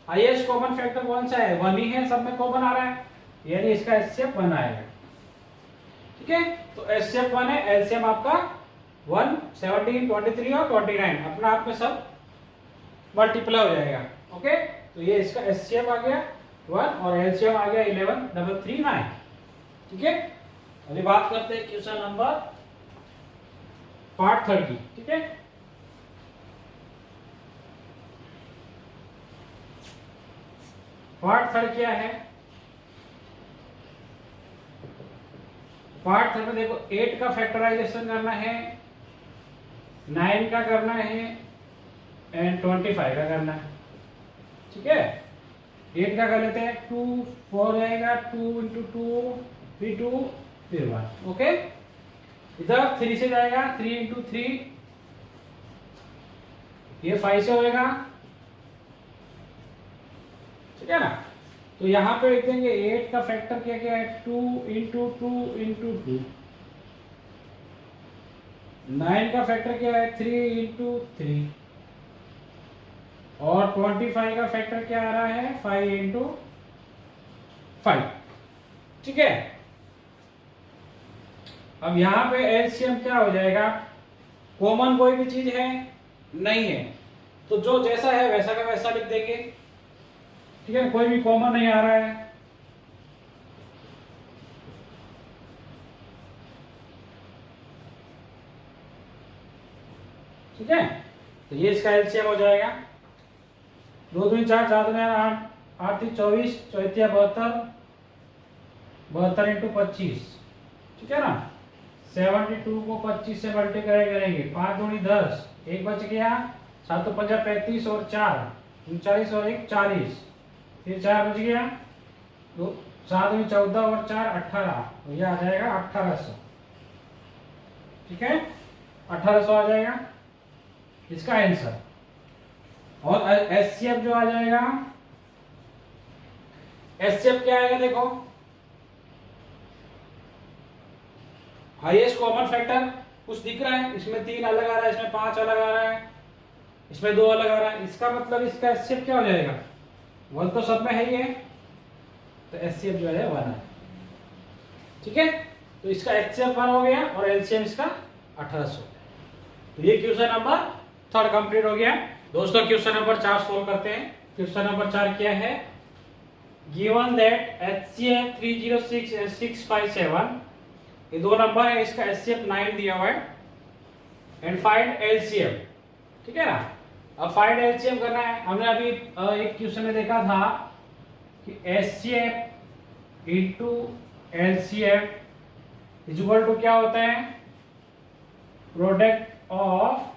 हाईएस्ट कॉमन फैक्टर कौन सा है? 1 ही है, सब में कॉमन आ रहा है, यानी इसका एचसीएफ 1 आएगा। ठीक है, तो एचसीएफ 1 है, एलसीएम आपका 1 17 23 और 29 अपना आप में सब मल्टीप्लाई हो जाएगा। ओके, तो ये इसका एचसीएफ आ गया 1 और एलसीएम आ गया 11,339। ठीक है, अभी बात करते हैं क्वेश्चन नंबर पार्ट 3 की। ठीक है, पार्ट 3 क्या है? पार्ट 3 में देखो 8 का फैक्टराइजेशन करना है, 9 का करना है एंड 25 का करना है। ठीक है, 8 का कर लेते हैं, 2 4 जाएगा, 2 इंटू 2 फिर 2 फिर 1। ओके, इधर 3 से जाएगा, 3 इंटू 3, ये 5 से होएगा। ठीक है ना, तो यहां पे लिख देंगे 8 का फैक्टर क्या क्या है? 2 इंटू 2 इंटू 2। 9 का फैक्टर क्या है? 3 इंटू 3। और 25 का फैक्टर क्या आ रहा है? 5 इंटू 5। ठीक है, अब यहां पे एलसीएम क्या हो जाएगा? कॉमन कोई भी चीज है नहीं है, तो जो जैसा है वैसा का वैसा लिख देंगे। ठीक है, कोई भी कॉमन नहीं आ रहा है। ठीक है, तो ये इसका एलसीएम हो जाएगा 2 दूनी 4, 4 दूनी 8, 8 3 24, 4 72, 72 इंटू 25। ठीक है ना, 72 को 25 से मल्टीप्लाई करेंगे, 5 दूनी 10, 1 बच गया, 7 तो 50 35 और 4 39 और 1 40, फिर 4 बच गया, 7 दूनी 14 और 4 18, तो ये आ जाएगा 1800। ठीक है, 1800 आ जाएगा इसका आंसर। और एचसीएफ जो आ जाएगा, एचसीएफ क्या आएगा? देखो, हाईएस्ट कॉमन फैक्टर कुछ दिख रहा है, इसमें 3 अलग आ रहा है, इसमें 5 अलग आ रहा है, इसमें 2 अलग आ रहा है, इसका मतलब इसका एचसीएफ क्या हो जाएगा? 1 तो सब में है ही है, तो एचसीएफ जो है 1 है। ठीक है, तो इसका एचसीएफ 1 हो गया और एलसीएम इसका 1800। तो ये क्वेश्चन नंबर 3 कंप्लीट हो गया। दोस्तों क्वेश्चन नंबर 4 सोल्व करते हैं। क्वेश्चन नंबर 4 क्या है? गिवन दैट HCF 306 and 657, ये दो नंबर है, इसका HCF 9 दिया हुआ है एंड फाइंड LCM। ठीक है ना, अब फाइंड LCM करना है। हमने अभी एक क्वेश्चन में देखा था कि HCF into LCM is equal to क्या होता है? Product of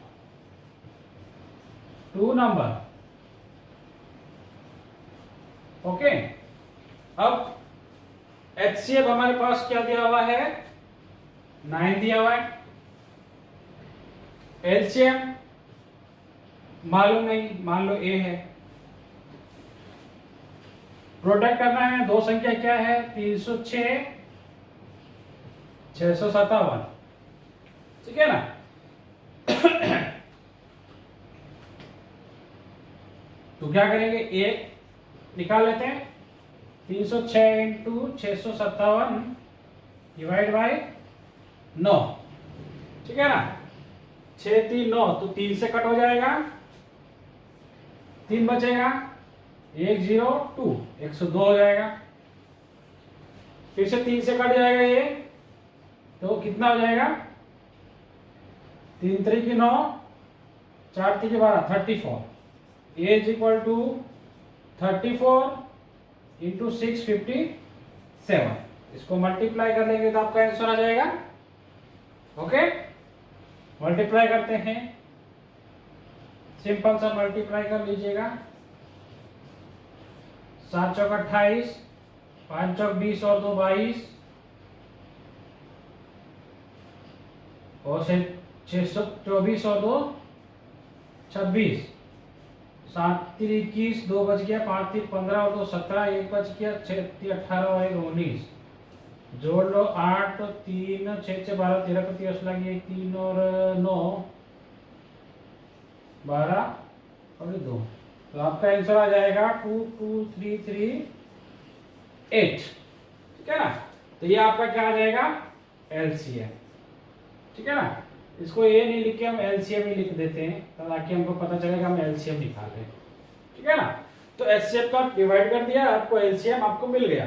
2 number. ओके, अब HCF हमारे पास क्या दिया हुआ है? 9 दिया हुआ है। LCM मालूम नहीं, मान लो A है। प्रोडक्ट करना है, दो संख्या क्या है? 306 657। ठीक है ना, तो क्या करेंगे? एक निकाल लेते हैं, 306 इंटू 657 डिवाइड बाई 9। ठीक है ना, 6 3 9, तो 3 से कट हो जाएगा, 3 बचेगा, 102 102 हो जाएगा। फिर से 3 से कट जाएगा ये, तो कितना हो जाएगा? 3 3 की 9, 4 3 की 12, 34। A is equal to 34 into 657। इसको मल्टीप्लाई कर लेंगे तो आपका आंसर आ जाएगा। ओके, मल्टीप्लाई करते हैं, सिंपल सा मल्टीप्लाई कर लीजिएगा। 7 चौक 28, 5 चौक 20 और 2 22, और 624 और 2 26, 7 3 21, 2 बच गया, 5 3 15 और 2 17, 1 बच गया, 6 3 18 और 1 19, जोड़ लो 8 3 6 6 12 13 को 30 लगी, 1 3 और 9 12 और 2, तो आपका आंसर आ जाएगा 2 2 3 3 8। ठीक है ना, तो ये आपका क्या आ जाएगा एलसीएम। ठीक है ना, इसको ये नहीं लिख के हम एलसीएम ही लिख देते हैं ताकि हमको पता चलेगा हम एलसीएम निकाल रहे हैं। ठीक है ना, तो एचसीएफ का डिवाइड कर दिया, आपको एलसीएम आपको मिल गया,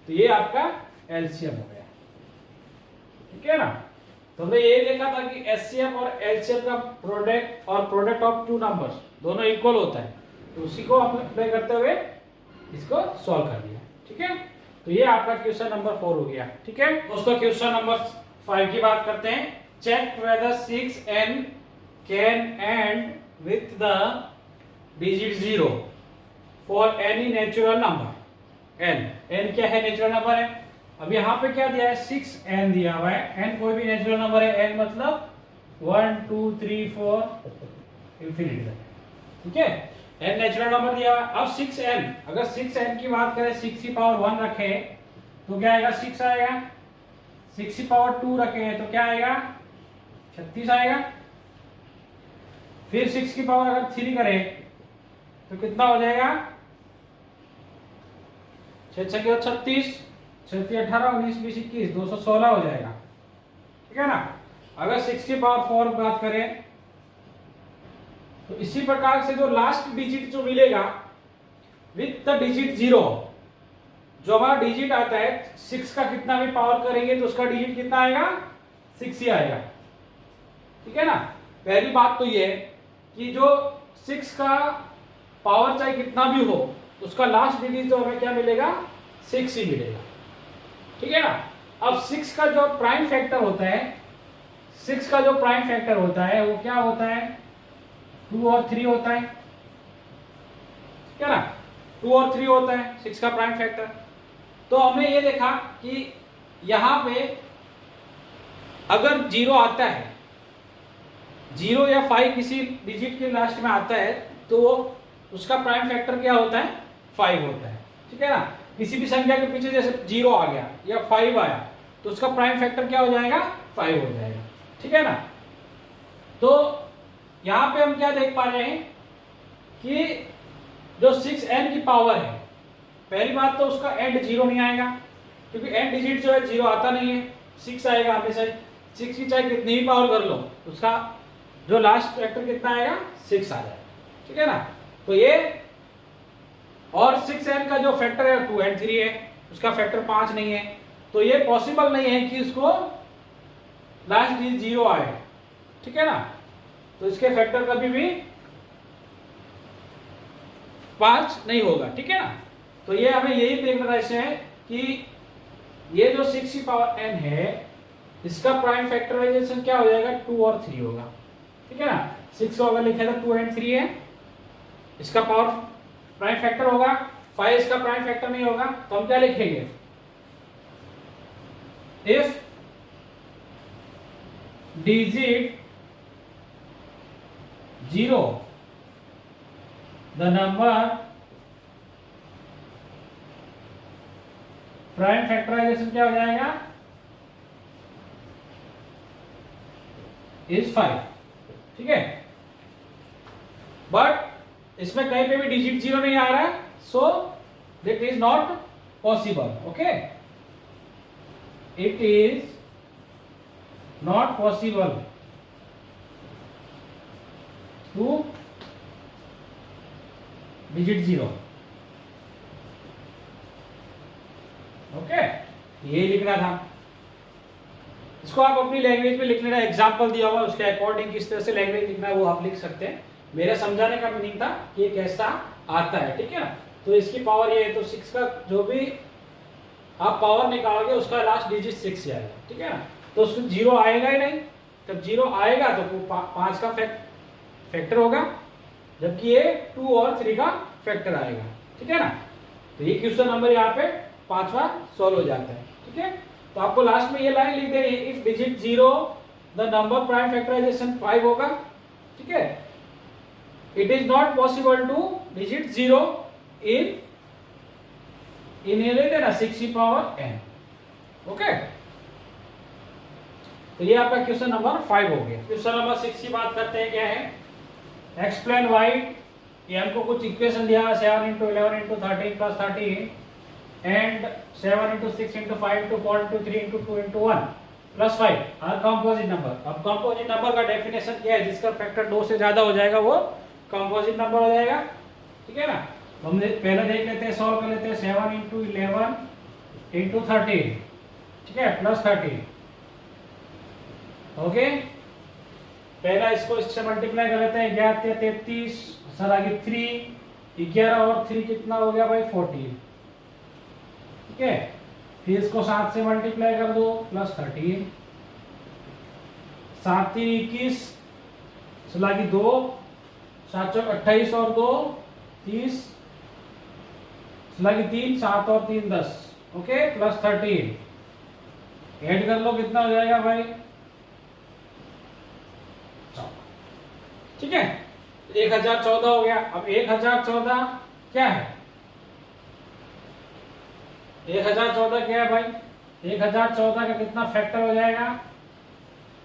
तो ये आपका एलसीएम हो गया। ठीक है ना, तो हमने ये देखा था कि एचसीएफ और एलसीएम का प्रोडक्ट और प्रोडक्ट ऑफ टू नंबर्स दोनों इक्वल होता है, तो उसी को अप्लाई करते हुए इसको सॉल्व कर दिया। ठीक है, तो ये आपका क्वेश्चन नंबर 4 हो गया। ठीक है दोस्तों, क्वेश्चन नंबर 5 की बात करते हैं। Check whether 6n can end with the digit 0 for any natural number n। n क्या है, नेचुरल नंबर है। अब यहाँ पे क्या दिया है, 6n दिया हुआ है। n कोई भी नेचुरल नंबर है, n मतलब 1 2 3 4 इंफिनिटी तक। ठीक है, n नेचुरल नंबर दिया हुआ है। अब 6n, अगर 6n की बात करें, 6 की पावर 1 रखे तो क्या आएगा, 6 आएगा। 6 की पावर 2 रखे तो क्या आएगा, 36 आएगा। फिर 6 की पावर अगर 3 करें तो कितना हो जाएगा, 6 6 36, 6 18 19 20 21 216 हो जाएगा। ठीक है ना, अगर 6 की पावर 4 बात करें तो इसी प्रकार से जो लास्ट डिजिट जो मिलेगा विथ द डिजिट 0, जो हमारा डिजिट आता है 6 का कितना भी पावर करेंगे तो उसका डिजिट कितना आएगा, 6 ही आएगा। ठीक है ना, पहली बात तो ये है कि जो 6 का पावर चाहे कितना भी हो उसका लास्ट डिजिट जो हमें क्या मिलेगा, 6 ही मिलेगा। ठीक है ना, अब 6 का जो प्राइम फैक्टर होता है, 6 का जो प्राइम फैक्टर होता है वो क्या होता है, 2 और 3 होता है। ठीक है ना, 2 और 3 होता है 6 का प्राइम फैक्टर। तो हमने ये देखा कि यहां पे अगर 0 आता है, 0 या 5 किसी डिजिट के लास्ट में आता है तो वो उसका प्राइम फैक्टर क्या होता है, 5 होता है। ठीक है ना, किसी भी संख्या के पीछे जैसे 0 आ गया या 5 आया तो उसका प्राइम फैक्टर क्या हो जाएगा, 5 हो जाएगा। ठीक है ना, तो यहां पे हम क्या देख पा रहे हैं कि जो 6n की पावर है, पहली बात तो उसका एंड 0 नहीं आएगा क्योंकि एंड डिजिट जो है 0 आता नहीं है, 6 आएगा हमेशा। 6 की चाहे कितनी ही पावर कर लो उसका जो लास्ट फैक्टर कितना आएगा, 6 आ जाएगा। ठीक है ना, तो ये और 6n का जो फैक्टर है 2 and 3 है, उसका फैक्टर 5 नहीं है, तो ये पॉसिबल नहीं है कि इसको लास्ट डिजिट 0 आए। ठीक है ना, तो इसके फैक्टर कभी भी 5 नहीं होगा। ठीक है ना, तो ये हमें यही देखना था इसमें कि ये जो 6 की पावर n है इसका प्राइम फैक्टराइजेशन क्या हो जाएगा, 2 और 3 होगा। ठीक है ना, 6 को अगर लिखे तो 2 and 3 है, इसका पावर प्राइम फैक्टर होगा, 5 इसका प्राइम फैक्टर नहीं होगा, तो हम क्या लिखेंगे, if digit 0 the number prime factorisation क्या हो जाएगा, इज 5। ठीक है, बट इसमें कहीं पे भी डिजिट 0 नहीं आ रहा है, so that is not possible. Okay, it is not possible to digit 0। Okay, यही लिखना था। इसको आप अपनी लैंग्वेज में लिख लेना, एग्जाम्पल दिया हुआ उसके अकॉर्डिंग किस तरह से लैंग्वेज लिखना है वो आप लिख सकते हैं। मेरा समझाने का मीनिंग था कि ये कैसा आता है। ठीक है ना, तो इसकी पावर ये है, तो 6 का जो भी आप पावर निकालोगे उसका लास्ट डिजिट 6 ही आएगा। ठीक है ना, तो उसमें 0 आएगा ही नहीं, जब 0 आएगा तो 5 का फैक्टर होगा जबकि ये 2 और 3 का फैक्टर आएगा। ठीक है ना, तो ये क्वेश्चन नंबर यहाँ पे 5वां सॉल्व हो जाता है। ठीक है, तो आपको लास्ट में ये लाइन लिख देनी है, if digit 0 the number prime factorisation 5 होगा। ठीक है, it is not possible to digit 0 in ले लेते ना 6n। ओके, तो ये आपका क्वेश्चन नंबर 5 हो गया। क्वेश्चन नंबर 6 की बात करते हैं, क्या है, एक्सप्लेन वाई। ये हमको कुछ इक्वेशन दिया 7 × 11 × 13 + 13 एंड 7 × 6 × 5 × 4 × 3 × 2 × 1 + 5 आर कंपोजिट नंबर। अब कंपोजिट नंबर का डेफिनेशन क्या है, जिसका फैक्टर 2 से ज्यादा हो जाएगा वो कंपोजिट नंबर हो जाएगा। ठीक है ना, तो हम पहले देख लेते हैं, सॉल्व कर लेते हैं। 7 × 11 × 13, ठीक है, +13। ओके, पहला इसको इससे मल्टीप्लाई कर लेते हैं, 11 × 33 सर आगे 3, 11 और 3 कितना हो गया भाई 14। ठीक है, फिर इसको 7 से मल्टीप्लाई कर दो, +13, 7 × 3 21 सलागी 2, 7 × 28 और 2 30 सलागी 3, 7 और 3 10। ओके, +13 ऐड कर लो, कितना हो जाएगा भाई। ठीक है, 1014 हो गया। अब 1014 क्या है, 1014 क्या है भाई, 1014 का कितना फैक्टर हो जाएगा,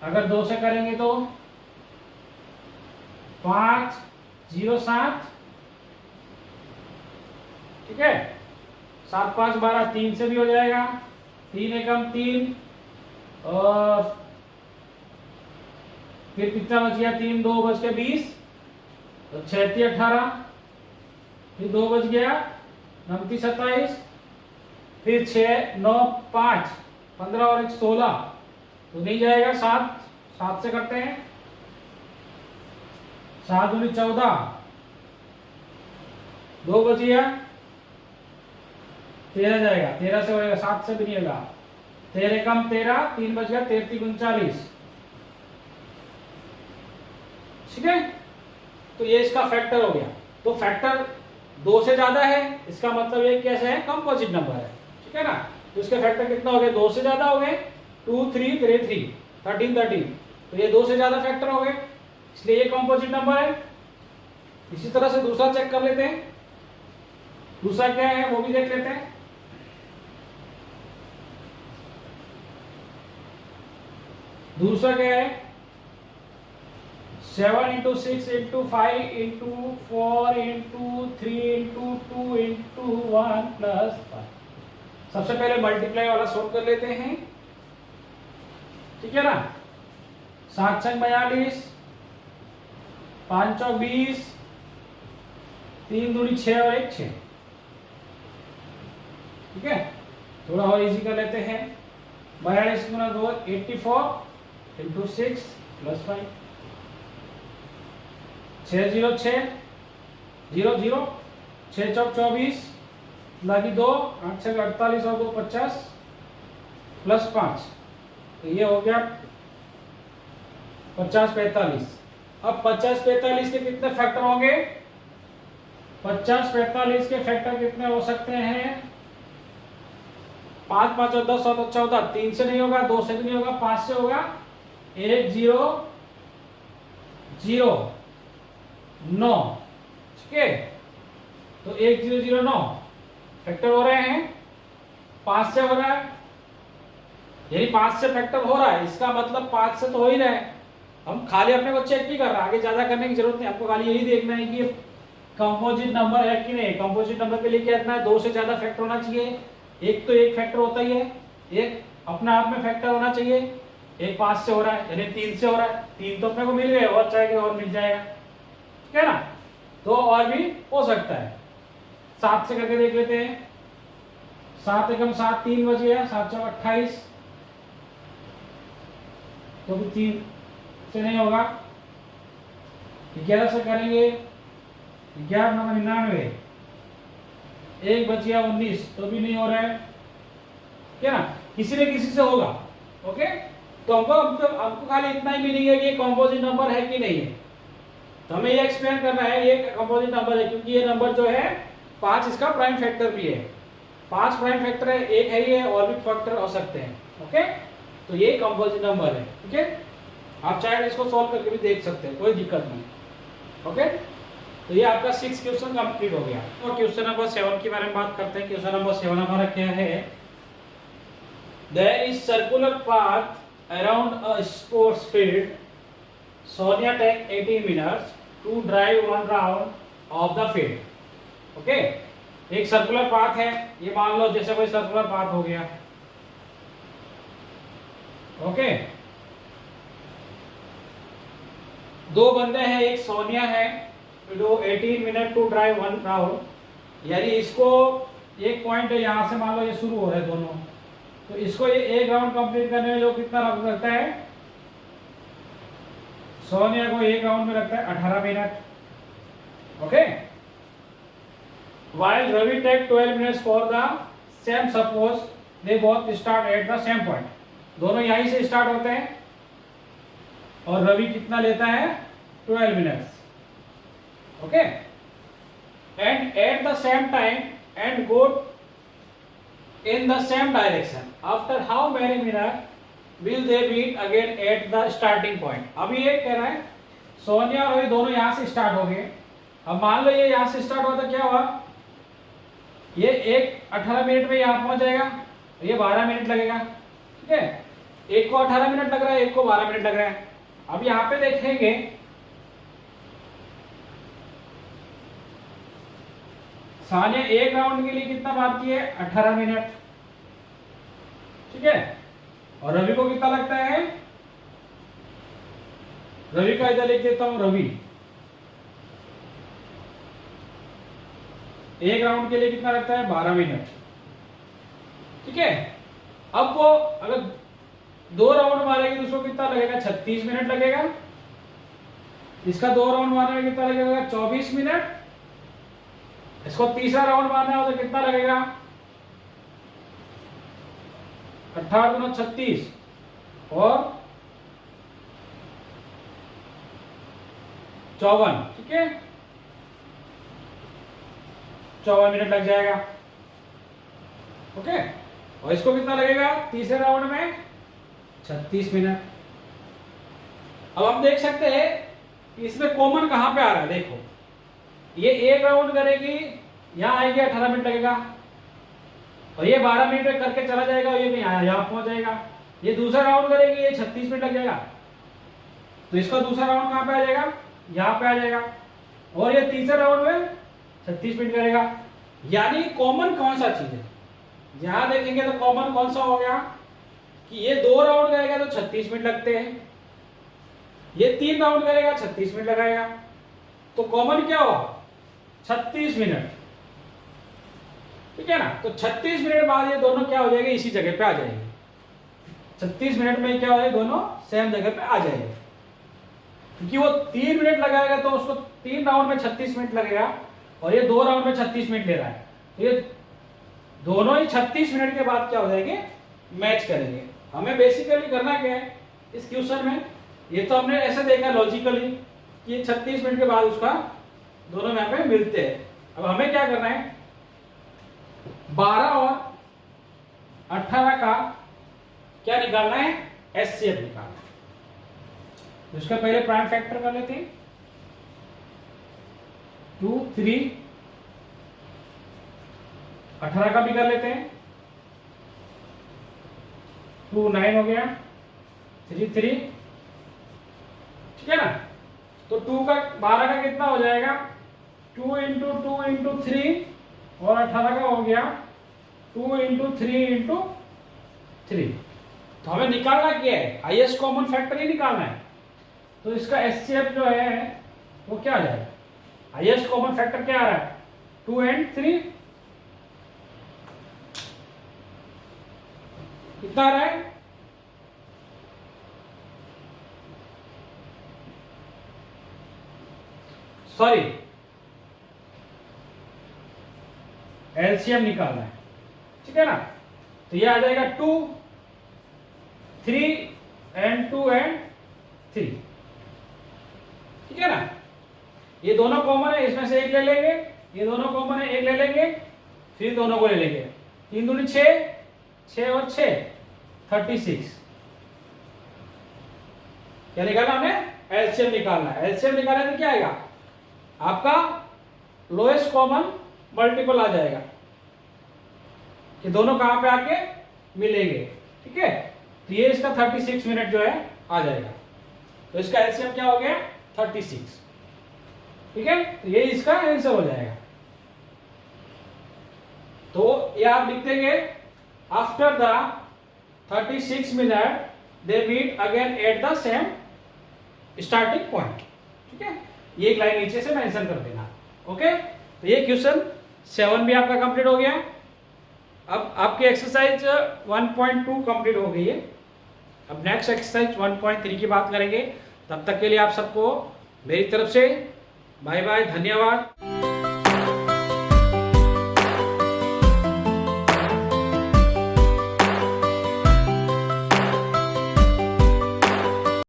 अगर 2 से करेंगे तो 5 0 7। ठीक है, 7 5 12, 3 से भी हो जाएगा, 3 एकम 3 और फिर कितना बच गया, 3 2 बच गया 20, तो 6 3 18, फिर 2 बच गया 9 3 27, फिर 6 9 5 15 और 1 16, तो नहीं जाएगा 7 से करते हैं, 7 दूनी 14, 2 बच गया 13 जाएगा, 13 से होगा, 7 से भी नहीं होगा, 13 कम 13, 3 बच गया 33 39। ठीक है, तो ये इसका फैक्टर हो गया। तो फैक्टर 2 से ज्यादा है, इसका मतलब ये कैसे है, कंपोजिट नंबर है। ठीक है ना, तो इसके फैक्टर कितना हो गया, 2 से ज्यादा हो गए, 2 3 3 3 13 13, तो ये 2 से ज्यादा फैक्टर हो गए, इसलिए ये कंपोजिट नंबर है। इसी तरह से दूसरा चेक कर लेते हैं, दूसरा क्या है वो भी देख लेते हैं। दूसरा क्या है, 7 × 6 × 5 × 4 × 3 × 2 × 1 + 5। सबसे पहले मल्टीप्लाई वाला सोल्व कर लेते हैं। ठीक है ना, 7 6 42, 5 चौक 20, 3 दूनी 6 और 1 6। ठीक है, थोड़ा और इजी कर लेते हैं, 42 × 2 84 × 6 + 5, 6 0 6 0 0, 6 चौक 24 लगी 2, 8 6 48 और 2 50 + 5, तो ये हो गया 50 45। अब 50 45 के कितने फैक्टर होंगे, 50 45 के फैक्टर कितने हो सकते हैं, 5 5 और 10 और 14, 3 से नहीं होगा, 2 से भी नहीं होगा, 5 से होगा, 1 0 0 9। ठीक है, तो 1 0 0 9 फैक्टर हो रहे हैं, 5 से हो रहा है, यही 5 से फैक्टर हो रहा है, इसका मतलब 5 से तो हो ही रहा है। हम खाली अपने को चेक नहीं कर रहा, आगे ज्यादा करने की जरूरत नहीं, आपको खाली यही देखना है कि कंपोजिट नंबर है कि नहीं। कंपोजिट नंबर के लिए क्या करना है, 2 से ज्यादा फैक्टर होना चाहिए, एक तो एक फैक्टर होता ही है, एक अपने आप में फैक्टर होना चाहिए, एक 5 से हो रहा है यानी 3 से हो रहा है, 3 तो अपने को मिल गए, और चाहे और मिल जाएगा। ठीक है ना, तो और भी हो सकता है, 7 से करके देख लेते हैं, 7 एकम 7 3 बच गया, 7 चौक 28, तो भी 3 से नहीं होगा, 11 से करेंगे, 11 9 99, 1 बच गया 19, तो भी नहीं हो रहा है। क्या ना, किसी न किसी से होगा। ओके, तो हमको खाली इतना ही मीनिंग है कि कंपोजिट नंबर है कि नहीं है। तो हमें ये एक्सप्लेन करना है, ये कंपोजिट नंबर है क्योंकि ये नंबर जो है 5 इसका प्राइम फैक्टर भी है, 5 प्राइम फैक्टर है, एक है ये और भी फैक्टर हो सकते हैं। ओके, तो ये कंपोजिट नंबर है। ठीक है, आप चाहे इसको सॉल्व करके भी देख सकते हैं, कोई दिक्कत नहीं। ओके, तो ये आपका 6 क्वेश्चन कंप्लीट हो गया। तो क्वेश्चन नंबर 7 के बारे में बात करते हैं। क्वेश्चन नंबर 7 हमारा क्या है, there is circular path around a sports field, Sonia take 18 minutes to drive 1 round of the field. Okay, एक सर्कुलर पाथ है, ये मान लो जैसे कोई सर्कुलर पाथ हो गया। ओके, दो बंदे हैं, एक सोनिया है जो 18 मिनट टू ड्राइव 1 राउंड, यानी इसको एक पॉइंट है यहाँ से, मान लो ये शुरू हो रहे हैं दोनों, तो इसको ये एक राउंड कंप्लीट करने में जो कितना वक्त लगता है, सोनिया को एक राउंड में लगता है 18 minute. Okay, while Ravi take 12 minutes for the same, suppose they both start at the same point, दोनों यहीं से स्टार्ट होते हैं और रवि कितना लेता है 12 minutes. Okay, and at the same time and go in the same direction, after how many minute will they meet again at the starting point. अभी ये कह रहा है सोनिया और रवि दोनों यहां से स्टार्ट हो गए। अब मान लो ये यहां से स्टार्ट हुआ तो क्या हुआ, ये एक 18 मिनट में यहां पहुंच जाएगा, ये 12 मिनट लगेगा। ठीक है, एक को 18 मिनट लग रहा है, एक को 12 मिनट लग रहा है। अब यहां पे देखेंगे सानिया एक राउंड के लिए कितना बाकी है 18 मिनट। ठीक है, और रवि को कितना लगता है, रवि का इधर लिख देता हूं, रवि एक राउंड के लिए कितना लगता है 12 मिनट। ठीक है, अब वो अगर 2 राउंड मारेगी तो उसको कितना लगेगा 36 मिनट लगेगा, इसका 2 राउंड मारने में कितना लगेगा 24 मिनट, इसको तीसरा राउंड मारना हो तो कितना लगेगा 18 गुना 36 और 54। ठीक है, 54 मिनट लग जाएगा। ओके, और इसको कितना लगेगा तीसरे राउंड में 36 मिनट। अब हम देख सकते हैं कि इसमें कॉमन कहां पे आ रहा है, देखो ये एक राउंड करेगी, यहां आएगी 18 मिनट लगेगा, और ये 12 मिनट में करके चला जाएगा, और ये भी यहां पहुंच जाएगा। ये दूसरा राउंड करेगी, ये 36 मिनट लग जाएगा, तो इसका दूसरा राउंड कहां पे आ जाएगा, यहां पे आ जाएगा, और ये तीसरे राउंड में 36 मिनट करेगा। यानी कॉमन कौन सा चीज है, यहां देखेंगे तो कॉमन कौन सा हो गया कि ये 2 राउंड करेगा तो 36 मिनट लगते हैं, ये 3 राउंड करेगा 36 मिनट लगाएगा, तो कॉमन क्या हुआ 36 मिनट। ठीक है ना, तो 36 मिनट बाद ये दोनों क्या हो जाएंगे, इसी जगह पे आ जाएंगे। 36 मिनट में क्या हो जाएगा, दोनों सेम जगह पे आ जाएंगे, क्योंकि वो 3 मिनट लगाएगा तो उसको 3 राउंड में 36 मिनट लगेगा, और ये 2 राउंड में 36 मिनट ले रहा है, तो ये दोनों ही 36 मिनट के बाद क्या हो जाएंगे, मैच करेंगे। हमें बेसिकली करना क्या है इस क्वेश्चन में, ये तो हमने ऐसे देखा लॉजिकली कि 36 मिनट के बाद उसका दोनों यहाँ पे मिलते हैं। अब हमें क्या करना है, 12 और 18 का क्या निकालना है, एचसीएफ निकालना है। उसका पहले प्राइम फैक्टर कर लेते हैं, 2 3, 18 का भी कर लेते हैं, 2 9 हो गया, 3 3। ठीक है ना, तो 2 का 12 का कितना हो जाएगा 2 इंटू 2 इंटू 3, और 18 का हो गया 2 इंटू 3 इंटू 3। तो हमें निकालना क्या है, हाईएस्ट कॉमन फैक्टर ही निकालना है। तो इसका एचसीएफ जो है वो क्या आ जाएगा, हाईएस्ट कॉमन फैक्टर क्या आ रहा है 2 एंड 3, कितना आ रहा है, सॉरी एलसीएम निकालना है। ठीक है ना, तो ये आ जाएगा 2 3 एंड 2 एंड 3। ठीक है ना, ये दोनों कॉमन है, इसमें से एक ले लेंगे, ये दोनों कॉमन है, एक ले लेंगे, फिर दोनों को ले लेंगे। 3 दूनी 6, 6 और 6 36। क्या निकालना हमने? एलसीएम निकालना है। एलसीएम निकालने तो क्या आएगा आपका? लोएस्ट कॉमन मल्टीपल आ जाएगा, कि दोनों कहां पे आके मिलेंगे। ठीक है, तो ये इसका 36 मिनट जो है आ जाएगा। तो इसका एलसीएम क्या हो गया? 36। ठीक है, तो ये इसका आंसर हो जाएगा। तो ये आप लिख देंगे, after the 36 minute they meet again at the same starting point. ठीक है, ये एक लाइन नीचे से मेंशन कर देना। ओके, तो ये क्वेश्चन 7 भी आपका कंप्लीट हो गया। अब आपकी एक्सरसाइज 1.2 कंप्लीट हो गई है। अब नेक्स्ट एक्सरसाइज 1.3 की बात करेंगे। तब तक के लिए आप सबको मेरी तरफ से बाय बाय, धन्यवाद।